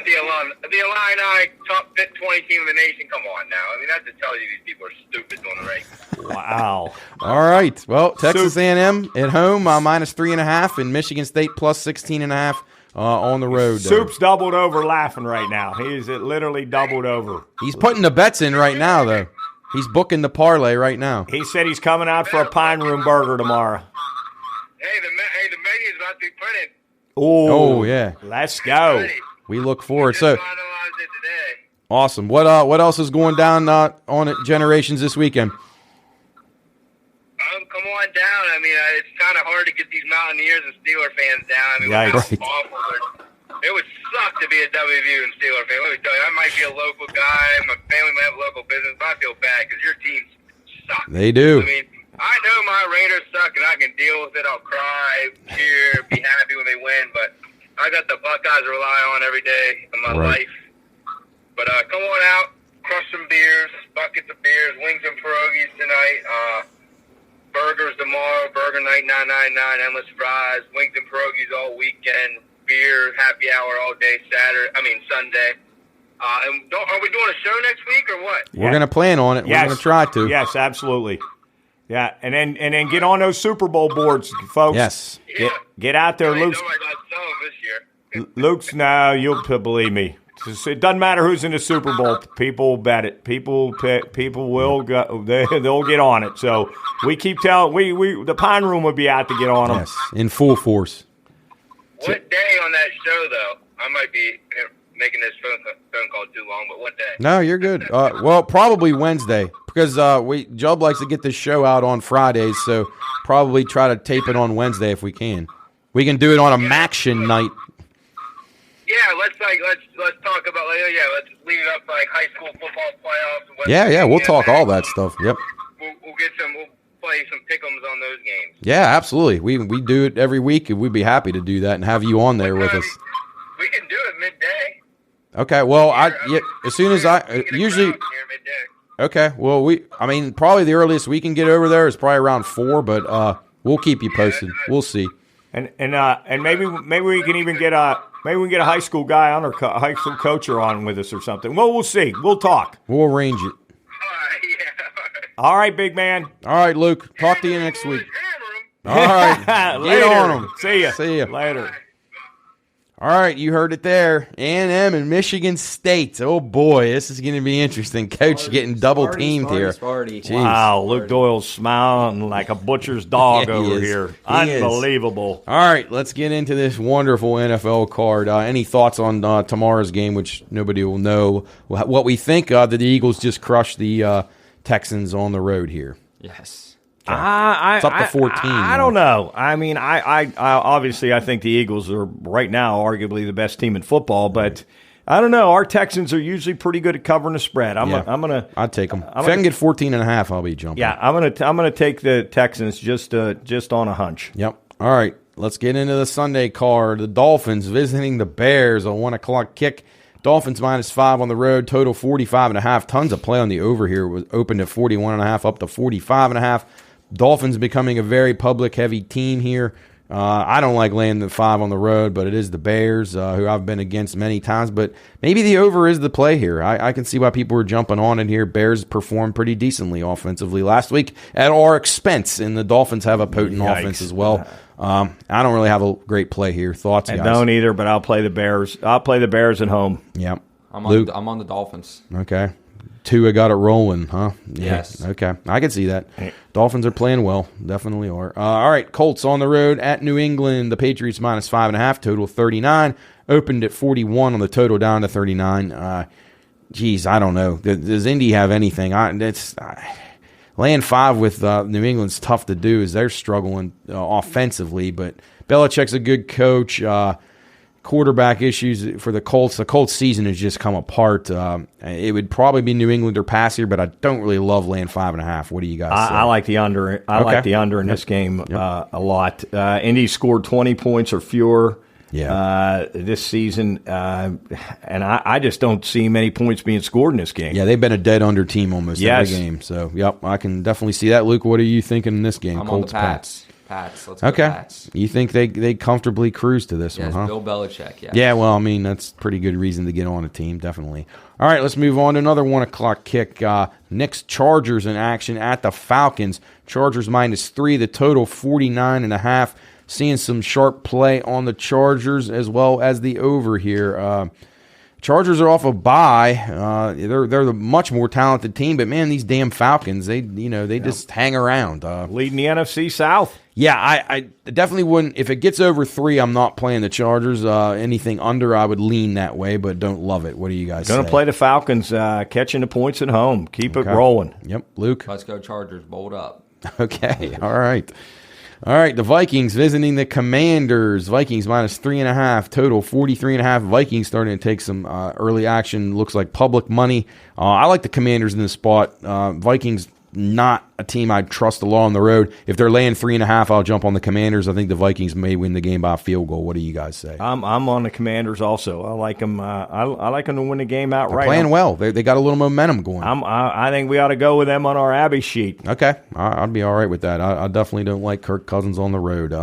the Illini top 20 team in the nation. Come on now. I mean, that just tells you these people are stupid on the rankings. Wow. All right. Well, Texas A&M at home minus 3.5, and Michigan State plus 16.5 on the road. Soup's doubled over laughing right now. He's literally doubled over. He's putting the bets in right now, though. He's booking the parlay right now. He said he's coming out for a Pine Room burger tomorrow. Hey, the menu's about to be printed. Oh, yeah. Let's go. We look forward. Just So finalized it today. awesome. What else is going down on Generations this weekend? Come on down. I mean, it's kind of hard to get these Mountaineers and Steeler fans down. I mean, Yikes. it's awful. It would suck to be a WVU and Steeler fan. Let me tell you, I might be a local guy. My family might have a local business, but I feel bad because your teams suck. They do. I mean, I know my Raiders suck, and I can deal with it. I'll cry, cheer, be happy when they win, but I got the Buckeyes to rely on every day of my life. But come on out, crush some beers, buckets of beers, wings and pierogies tonight. Burgers tomorrow, burger night $9.99, endless fries, wings and pierogies all weekend, beer, happy hour all day Sunday. And are we doing a show next week or what? We're going to plan on it. Yes. We're going to try to. Yes, absolutely. Yeah, and then get on those Super Bowl boards, folks. Yes. Yeah. Get out there, Luke's. Nobody got some this year. Luke's now. You'll believe me. It doesn't matter who's in the Super Bowl. People bet it. People will go. They'll get on it. So we keep telling. We the Pine Room would be out to get on them. Yes, in full force. What day on that show, though? I might be making this phone call too long, but what day? No, you're good. Well, probably Wednesday because Job likes to get this show out on Fridays, so probably try to tape it on Wednesday if we can. We can do it on a Maction night. Yeah, let's talk about let's lead it up to high school football playoffs. And Yeah, we'll talk all that stuff. Yep. We'll play some pick'ems on those games. Yeah, absolutely. We do it every week, and we'd be happy to do that and have you on there with us. We can do it midday. Okay. Well, as soon as usually. Okay. Well, probably the earliest we can get over there is probably around 4, but we'll keep you posted. We'll see. And maybe we can even get a high school guy on or high school coacher on with us or something. Well, we'll see. We'll talk. We'll arrange it. All right, yeah. All right, big man. All right, Luke. Talk to you next week. Hammer 'em. All right. Later. Get on them. See ya. See ya. Later. All right, you heard it there. A&M and Michigan State. Oh, boy, this is going to be interesting. Coach getting double-teamed here. Sparty. Wow, Luke Doyle's smiling like a butcher's dog Yeah, he over is. here. He is. Unbelievable. All right, let's get into this wonderful NFL card. Any thoughts on tomorrow's game, which nobody will know? What we think that the Eagles just crushed the Texans on the road here. Yes. It's up to 14. I don't know. I mean, I obviously I think the Eagles are right now arguably the best team in football, but I don't know. Our Texans are usually pretty good at covering the spread. I'd take them. If I can get 14.5, I'll be jumping. Yeah, I'm gonna take the Texans just on a hunch. Yep. All right. Let's get into the Sunday card. The Dolphins visiting the Bears, a 1 o'clock kick. Dolphins -5 on the road, total 45.5. Tons of play on the over here. It was opened at 41.5, up to 45.5. Dolphins becoming a very public-heavy team here. I don't like laying the 5 on the road, but it is the Bears, who I've been against many times. But maybe the over is the play here. I can see why people are jumping on it here. Bears performed pretty decently offensively last week at our expense, and the Dolphins have a potent offense as well. I don't really have a great play here. Thoughts, guys? I don't either, but I'll play the Bears. I'll play the Bears at home. Yep. I'm on the Dolphins. Okay. Tua got it rolling, huh? Yeah. Yes. Okay. I can see that. Dolphins are playing well. Definitely are. All right. Colts on the road at New England. The Patriots -5.5, total 39. Opened at 41 on the total, down to 39. Geez, I don't know. Does Indy have anything? Laying 5 with New England's tough to do as they're struggling offensively, but Belichick's a good coach. Quarterback issues for the Colts. The Colts season has just come apart. It would probably be New England or pass here, but I don't really love laying 5.5. What do you guys say? I like the under. Like the under in this game a lot. Indy scored 20 points or fewer this season, and I just don't see many points being scored in this game. Yeah, they've been a dead under team almost every game. So, yep, I can definitely see that. Luke, what are you thinking in this game? I'm Colts, on the Pats. Let's go okay. Pats. You think they comfortably cruise to this one, huh? Bill Belichick, yes. Yeah, well, I mean, that's pretty good reason to get on a team, definitely. All right, let's move on to another 1 o'clock kick. Knicks Chargers in action at the Falcons. Chargers -3, the total 49.5. Seeing some sharp play on the Chargers as well as the over here. Chargers are off a bye. They're the much more talented team, but man, these damn Falcons, they just hang around. Leading the NFC South. Yeah, I definitely wouldn't. If it gets over 3, I'm not playing the Chargers. Anything under, I would lean that way, but don't love it. What do you guys say? Going to play the Falcons, catching the points at home. Keep it rolling. Yep, Luke. Let's go Chargers. Bold up. Okay, all right. All right, the Vikings visiting the Commanders. Vikings -3.5, total 43.5. Vikings starting to take some early action. Looks like public money. I like the Commanders in this spot. Vikings, not a team I'd trust a lot on the road. If they're laying 3.5, I'll jump on the Commanders. I think the Vikings may win the game by a field goal. What do you guys say? I'm on the Commanders also. I like them. I like them to win the game outright. They're playing well. They got a little momentum going. I think we ought to go with them on our Abbey sheet. Okay, I'd be all right with that. I definitely don't like Kirk Cousins on the road.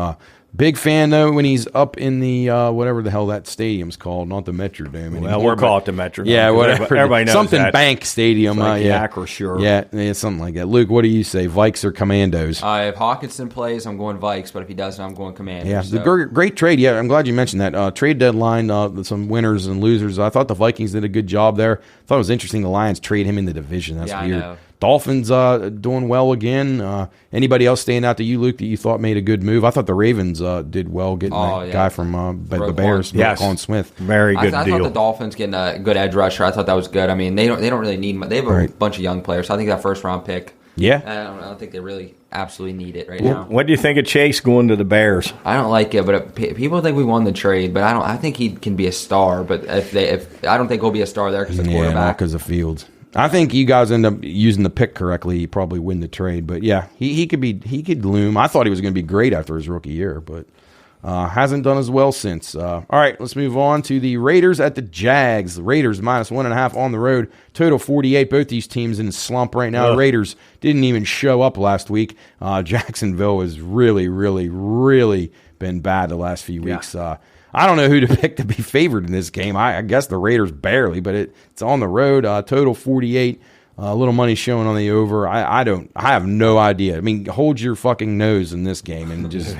Big fan, though, when he's up in the whatever the hell that stadium's called, not the Metrodome anymore. Well, we'll call it the Metrodome. Yeah, whatever. Everybody knows something that. Bank Stadium. Like yeah, Acrisure. Yeah, something like that. Luke, what do you say? Vikes or Commandos? If Hawkinson plays, I'm going Vikes, but if he doesn't, I'm going Commanders. Yeah, so. the great trade. Yeah, I'm glad you mentioned that. Trade deadline, some winners and losers. I thought the Vikings did a good job there. I thought it was interesting the Lions trade him in the division. That's weird. I know. Dolphins doing well again. Anybody else stand out to you, Luke, that you thought made a good move? I thought the Ravens did well getting that guy from the Bears, Roquan Smith. Very good deal. I thought the Dolphins getting a good edge rusher. I thought that was good. I mean, they don't really need much. They have a bunch of young players. So I think that first round pick. Yeah, I don't think they really absolutely need it now. What do you think of Chase going to the Bears? I don't like it, but people think we won the trade. But I think he can be a star. But if I don't think he'll be a star there because the quarterback. Yeah, not because of Fields. I think you guys end up using the pick correctly. You probably win the trade, but yeah, he could loom. I thought he was going to be great after his rookie year, but hasn't done as well since. All right, let's move on to the Raiders at the Jags. The Raiders -1.5 on the road, total 48. Both these teams in a slump right now. The Raiders didn't even show up last week. Jacksonville has really, really, really been bad the last few weeks. I don't know who to pick to be favored in this game. I guess the Raiders barely, but it's on the road. Total 48. A little money showing on the over. I have no idea. I mean, hold your fucking nose in this game and just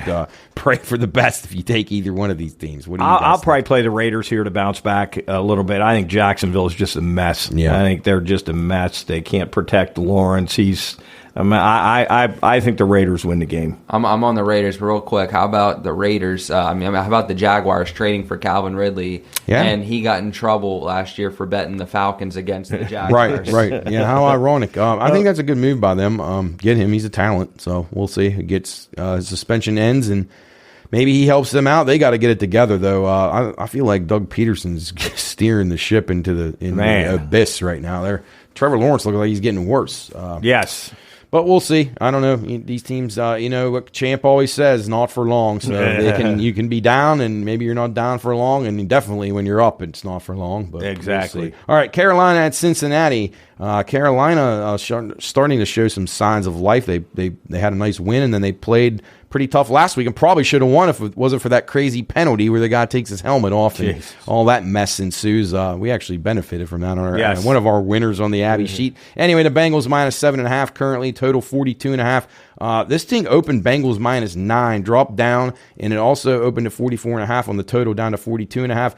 pray for the best if you take either one of these teams. What do you guys I'll think? probably play the Raiders here to bounce back a little bit. I think Jacksonville is just a mess. Yeah. I think they're just a mess. They can't protect Lawrence. I think the Raiders win the game. I'm on the Raiders real quick. How about the Raiders? How about the Jaguars trading for Calvin Ridley? Yeah. And he got in trouble last year for betting the Falcons against the Jaguars. Right. Yeah, how ironic. I think that's a good move by them. Get him. He's a talent. So we'll see. He gets his suspension ends, and maybe he helps them out. They got to get it together, though. I feel like Doug Peterson's steering the ship into the abyss right now. Trevor Lawrence looks like he's getting worse. Yes. But we'll see. I don't know. These teams, what Champ always says, not for long. So you can be down, and maybe you're not down for long, and definitely when you're up, it's not for long. But exactly. We'll see. All right, Carolina at Cincinnati. Carolina starting to show some signs of life. They had a nice win, and then they played pretty tough last week and probably should have won if it wasn't for that crazy penalty where the guy takes his helmet off and all that mess ensues. We actually benefited from that on one of our winners on the Abby sheet. Anyway, the Bengals minus 7.5 currently, total 42.5. This thing opened Bengals minus 9, dropped down, and it also opened at 44.5 on the total, down to 42.5.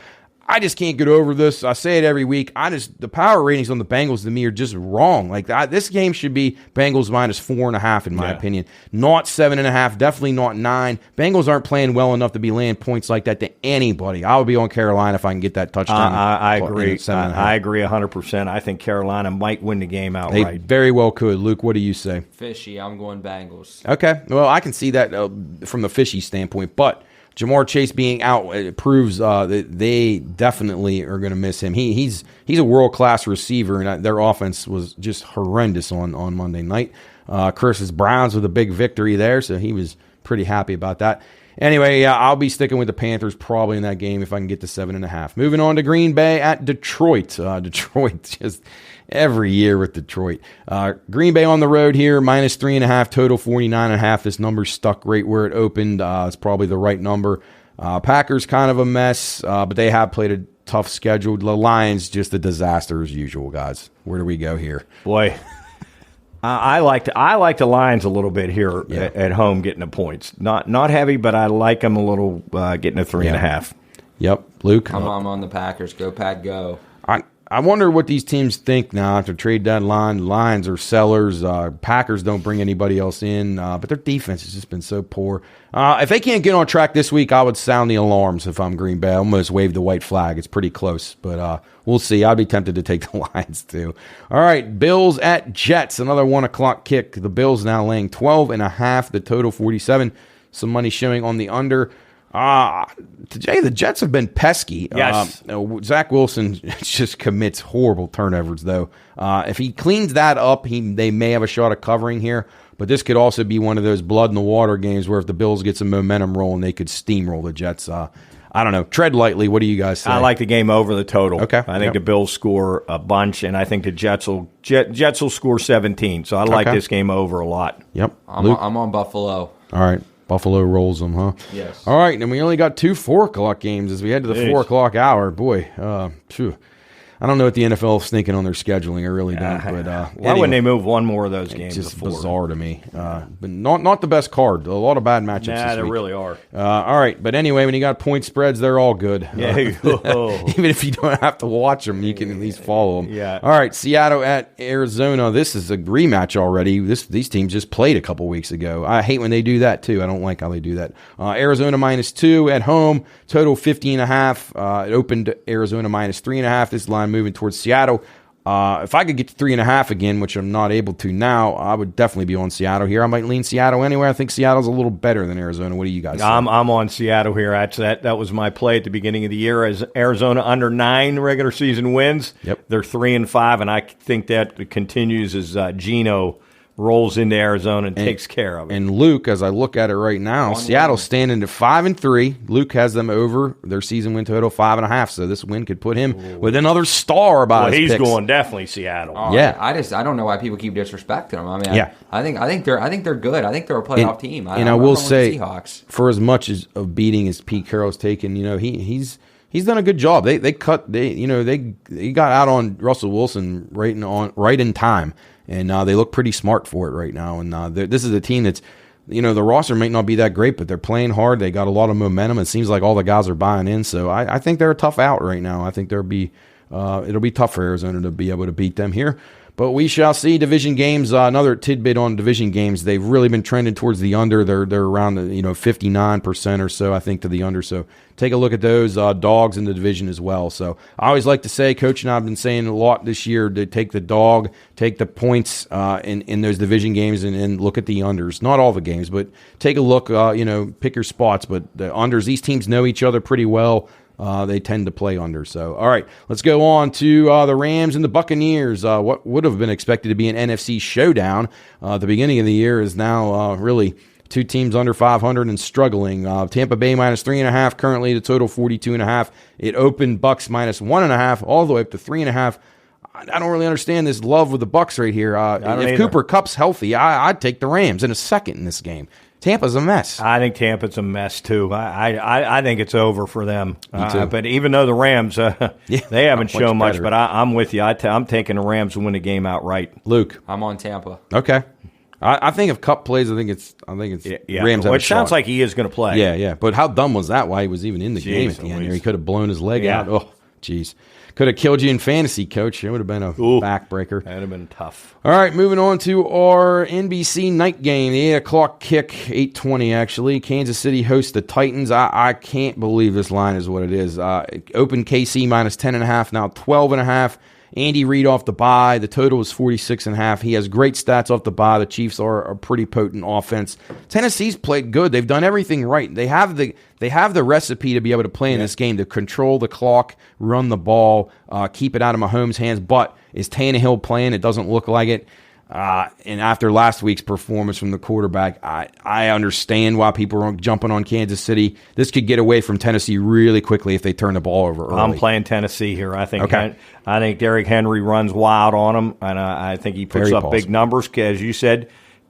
I just can't get over this. I say it every week. The power ratings on the Bengals to me are just wrong. Like this game should be Bengals minus 4.5 in my opinion, not 7.5. Definitely not 9. Bengals aren't playing well enough to be laying points like that to anybody. I would be on Carolina if I can get that touchdown. I agree. I agree 100%. I think Carolina might win the game outright. They very well could. Luke, what do you say? Fishy. I'm going Bengals. Okay. Well, I can see that from the fishy standpoint, but Jamar Chase being out, it proves that they definitely are going to miss him. He's a world-class receiver, and their offense was just horrendous on Monday night. Curtis Browns with a big victory there, so he was pretty happy about that. Anyway, I'll be sticking with the Panthers probably in that game if I can get to 7.5. Moving on to Green Bay at Detroit. Detroit just every year with Detroit. Green Bay on the road here, minus 3.5, total 49.5. This number's stuck right where it opened. It's probably the right number. Packers kind of a mess, but they have played a tough schedule. The Lions just a disaster as usual, guys. Where do we go here? Boy, I like the Lions a little bit here at home getting the points. Not heavy, but I like them a little getting a 3.5. Yep, Luke. I'm on the Packers. Go Pack, go. I wonder what these teams think now after trade deadline. Lions are sellers. Packers don't bring anybody else in, but their defense has just been so poor. If they can't get on track this week, I would sound the alarms if I'm Green Bay. I almost wave the white flag. It's pretty close, but we'll see. I'd be tempted to take the Lions too. All right, Bills at Jets, another 1 o'clock kick. The Bills now laying 12.5, the total 47. Some money showing on the under. Today the Jets have been pesky. Yes. Zach Wilson just commits horrible turnovers, though. If he cleans that up, they may have a shot at covering here. But this could also be one of those blood in the water games where if the Bills get some momentum rolling, they could steamroll the Jets. I don't know. Tread lightly. What do you guys say? I like the game over the total. Okay. I think the Bills score a bunch, and I think the Jets will score 17. So I like this game over a lot. Yep. I'm on Buffalo. All right. Buffalo rolls them, huh? Yes. All right, and we only got 2 4 o'clock games as we head to the 4 o'clock hour. Boy, I don't know what the NFL is thinking on their scheduling. I really don't. But why wouldn't they move one more of those games? It's just bizarre to me. But not the best card. A lot of bad matchups. Nah, they really are. All right, but anyway, when you got point spreads, they're all good. Yeah. Even if you don't have to watch them, you can at least follow them. Yeah. All right, Seattle at Arizona. This is a rematch already. These teams just played a couple weeks ago. I hate when they do that too. I don't like how they do that. Arizona minus 2 at home. Total 50.5. It opened Arizona minus 3.5. This line moving towards Seattle. If I could get to 3.5 again, which I'm not able to now, I would definitely be on Seattle here. I might lean Seattle anyway. I think Seattle's a little better than Arizona. What do you guys say? I'm on Seattle here. That was my play at the beginning of the year as Arizona under 9 regular season wins. Yep. They're 3-5, and I think that continues as Geno rolls into Arizona and takes care of it. And Luke, as I look at it right now, Seattle's standing at 5-3. Luke has them over their season win total 5.5. So this win could put him with another star by his he's picks. going definitely Seattle. I don't know why people keep disrespecting them. I mean, I think they're good. I think they're a playoff team. I will say, Seahawks. For as much as of beating as Pete Carroll's taken, he's done a good job. They got out on Russell Wilson right in time. And they look pretty smart for it right now. And this is a team that's, the roster might not be that great, but they're playing hard. They got a lot of momentum. It seems like all the guys are buying in. So I think they're a tough out right now. I think it'll be tough for Arizona to be able to beat them here. But we shall see. Division games, another tidbit on division games, they've really been trending towards the under. They're around the 59% or so, I think, to the under. So take a look at those dogs in the division as well. So I always like to say, Coach and I have been saying a lot this year to take the dog, take the points in those division games, and look at the unders. Not all the games, but take a look, pick your spots. But the unders, these teams know each other pretty well. They tend to play under. So, all right, let's go on to the Rams and the Buccaneers. What would have been expected to be an NFC showdown at the beginning of the year is now really two teams under 500 and struggling. Tampa Bay minus 3.5, currently the total 42.5. It opened Bucks minus 1.5, all the way up to 3.5. I don't really understand this love with the Bucks right here. If Cooper Kupp's healthy, I'd take the Rams in a second in this game. Tampa's a mess. I think Tampa's a mess, too. I think it's over for them. Me too. But even though the Rams, they haven't shown much, better. but I'm with you. I'm taking the Rams to win the game outright. Luke. I'm on Tampa. Okay. I think if Kupp plays, I think it's Rams have a Which sounds shot. like he is going to play. Yeah. But how dumb was that? Why he was even in the game at the end here? He could have blown his leg out. Oh, jeez. Could have killed you in fantasy, Coach. It would have been a backbreaker. That would have been tough. All right, moving on to our NBC night game, the 8 o'clock kick, 8:20 actually. Kansas City hosts the Titans. I can't believe this line is what it is. Open KC minus 10.5, now 12.5. Andy Reid off the bye. The total is 46.5. He has great stats off the bye. The Chiefs are a pretty potent offense. Tennessee's played good. They've done everything right. They have the recipe to be able to play in this game, to control the clock, run the ball, keep it out of Mahomes' hands. But is Tannehill playing? It doesn't look like it. And after last week's performance from the quarterback, I understand why people are jumping on Kansas City. This could get away from Tennessee really quickly if they turn the ball over early. I'm playing Tennessee here. I think Okay. I think Derrick Henry runs wild on him, and I think he puts Very up possible. big numbers. As you said,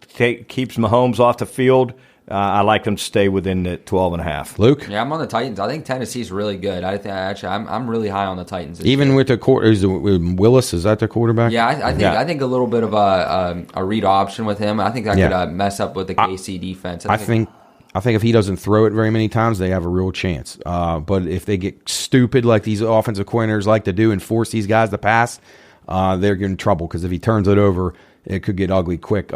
keeps Mahomes off the field. I like them to stay within the 12.5. Luke? Yeah, I'm on the Titans. I think Tennessee's really good. I'm really high on the Titans. this Even year. with the Willis, is that the quarterback? Yeah, I think a little bit of a read option with him. I think that could mess up with the KC defense. I think if he doesn't throw it very many times, they have a real chance. But if they get stupid like these offensive coordinators like to do and force these guys to pass, they're in trouble, because if he turns it over, it could get ugly quick.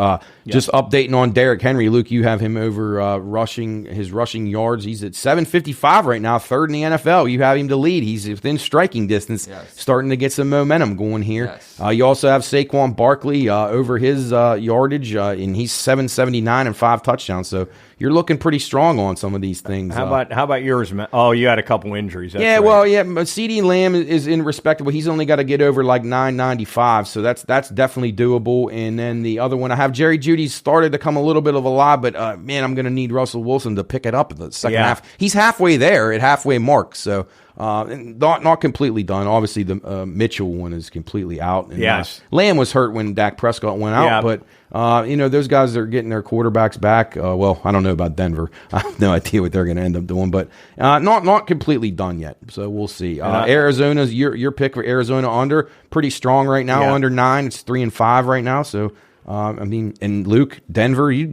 Just updating on Derrick Henry. Luke, you have him over his rushing yards. He's at 755 right now, third in the NFL. You have him to lead. He's within striking distance, starting to get some momentum going here. Yes. You also have Saquon Barkley over his yardage, and he's 779 and 5 touchdowns. So you're looking pretty strong on some of these things. How about yours, man? Oh, you had a couple injuries. That's right. Well, but CeeDee Lamb is respectable. He's only got to get over like 995, so that's definitely doable. And then the other one, I have Jerry Jeudy's started to come a little bit of a lie, but man, I'm going to need Russell Wilson to pick it up in the second half. He's halfway there at halfway mark, so not completely done. Obviously, the Mitchell one is completely out. And, Lamb was hurt when Dak Prescott went out, but those guys are getting their quarterbacks back. Well, I don't know about Denver. I have no idea what they're going to end up doing, but not completely done yet. So we'll see. Arizona's your pick for Arizona under, pretty strong right now, under 9. It's 3-5 right now. So and Luke, Denver, you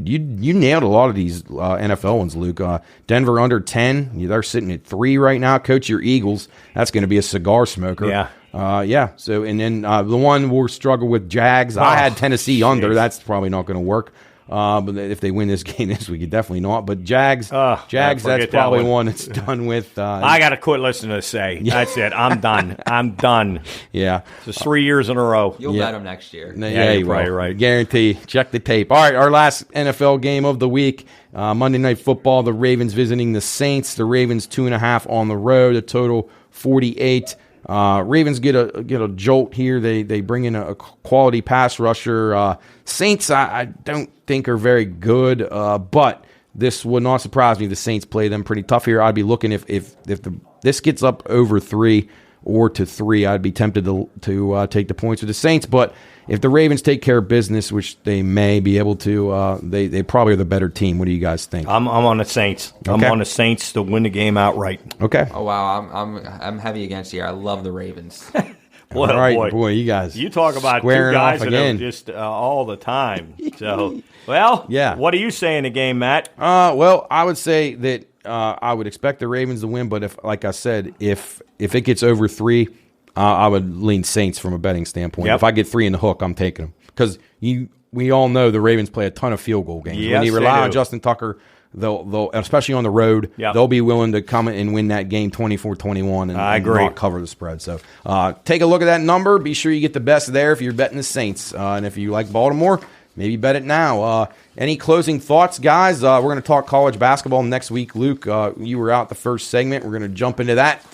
nailed a lot of these NFL ones, Luke. Denver under 10. They're sitting at 3 right now. Coach, your Eagles. That's going to be a cigar smoker. Yeah. So, and then the one we'll struggle with, Jags. I had Tennessee under. That's probably not going to work. But if they win this game this week, definitely not. But Jags, that's probably one that's done with. I got to quit listening to say. That's it. I'm done. I'm done. Yeah. It's 3 years in a row. You'll bet them next year. Yeah, you're probably right. Guarantee. Check the tape. All right, our last NFL game of the week, Monday Night Football. The Ravens visiting the Saints. The Ravens 2.5 on the road. A total 48. Ravens get a jolt here. They bring in a quality pass rusher. Saints, I don't think are very good, but this would not surprise me if the Saints play them pretty tough here. I'd be looking if this gets up over 3 or to 3, I'd be tempted to take the points with the Saints. But if the Ravens take care of business, which they may be able to, they probably are the better team. What do you guys think? I'm on the Saints. Okay. I'm on the Saints to win the game outright. Okay. Oh wow, I'm heavy against you. I love the Ravens. All right, boy, you guys. You talk about two squaring guys off that are again. just all the time. So, well, yeah. What do you say in the game, Matt? Well, I would say that I would expect the Ravens to win, but if, like I said, if it gets over 3, I would lean Saints from a betting standpoint. Yep. If I get 3 in the hook, I'm taking them because we all know the Ravens play a ton of field goal games. Yes, when you rely they on do. Justin Tucker, they'll especially on the road, Yep. they'll be willing to come and win that game 24-21 I and agree. not cover the spread. So take a look at that number. Be sure you get the best there if you're betting the Saints. And if you like Baltimore, maybe bet it now. Any closing thoughts, guys? We're going to talk college basketball next week. Luke, you were out the first segment. We're going to jump into that.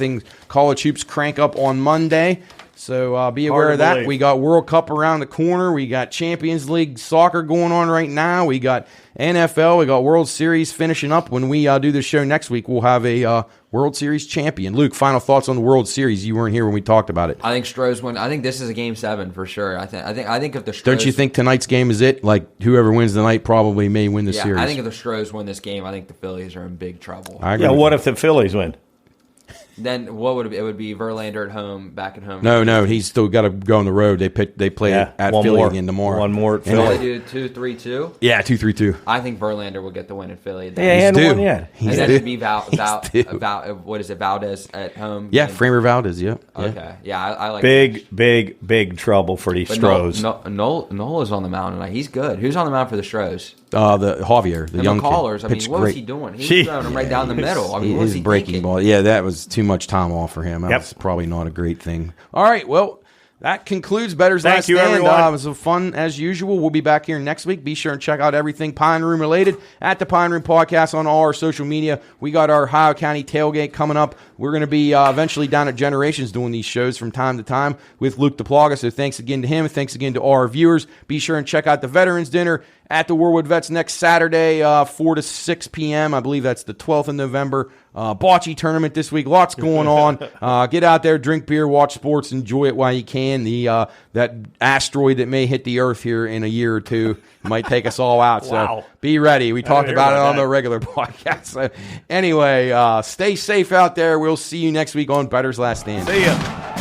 College hoops crank up on Monday. So be aware of that. believe. We got World Cup around the corner. We got Champions League soccer going on right now. We got NFL. We got World Series finishing up. When we do the show next week, we'll have a World Series champion. Luke, final thoughts on the World Series. You weren't here when we talked about it. I think Stroh's win. I think this is a Game 7 for sure. I think if the Stros, Don't you think tonight's game is it? Like whoever wins tonight probably may win the Yeah, series. I think if the Stros win this game, I think the Phillies are in big trouble. I agree Yeah, with what you. if the Phillies win? Then what would it be? It would be Verlander at home, back at home. No, he's still got to go on the road. They play at one Philly more. again tomorrow. One more at And So Philly. they do 2-3-2. Yeah, 2-3-2. I think Verlander will get the win in Philly. Yeah, he hadn't due. won yet. And He's then due. it'd be He's due. what is it, Valdez at home? Yeah, And- Framer Valdez. Yeah. Okay. Yeah, I like Big trouble for these But Stros. Noel is on the mound tonight. He's good. Who's on the mound for the Stros? The Javier, the The young McCallers. kid. I mean, Pitched what was great. he doing? He Gee. was throwing him right down the middle. I mean, what was His he breaking thinking? ball. Yeah, that was too much time off for him. That Yep. was probably not a great thing. All right, well, that concludes Bettor's Thank Last you, Stand. everyone. It was fun as usual. We'll be back here next week. Be sure and check out everything Pine Room related at the Pine Room Podcast on all our social media. We got our Ohio County tailgate coming up. We're going to be eventually down at Generations doing these shows from time to time with Luke Duplaga. So thanks again to him. Thanks again to all our viewers. Be sure and check out the Veterans Dinner at the Warwood Vets next Saturday, 4 to 6 p.m. I believe that's the 12th of November. Bocce tournament this week. Lots going on. Get out there, drink beer, watch sports, enjoy it while you can. That asteroid that may hit the Earth here in a year or two might take us all out. Wow. So be ready. We talked hear about it about on that. the regular podcast. So anyway, stay safe out there. We'll see you next week on Bettor's Last Stand. See ya.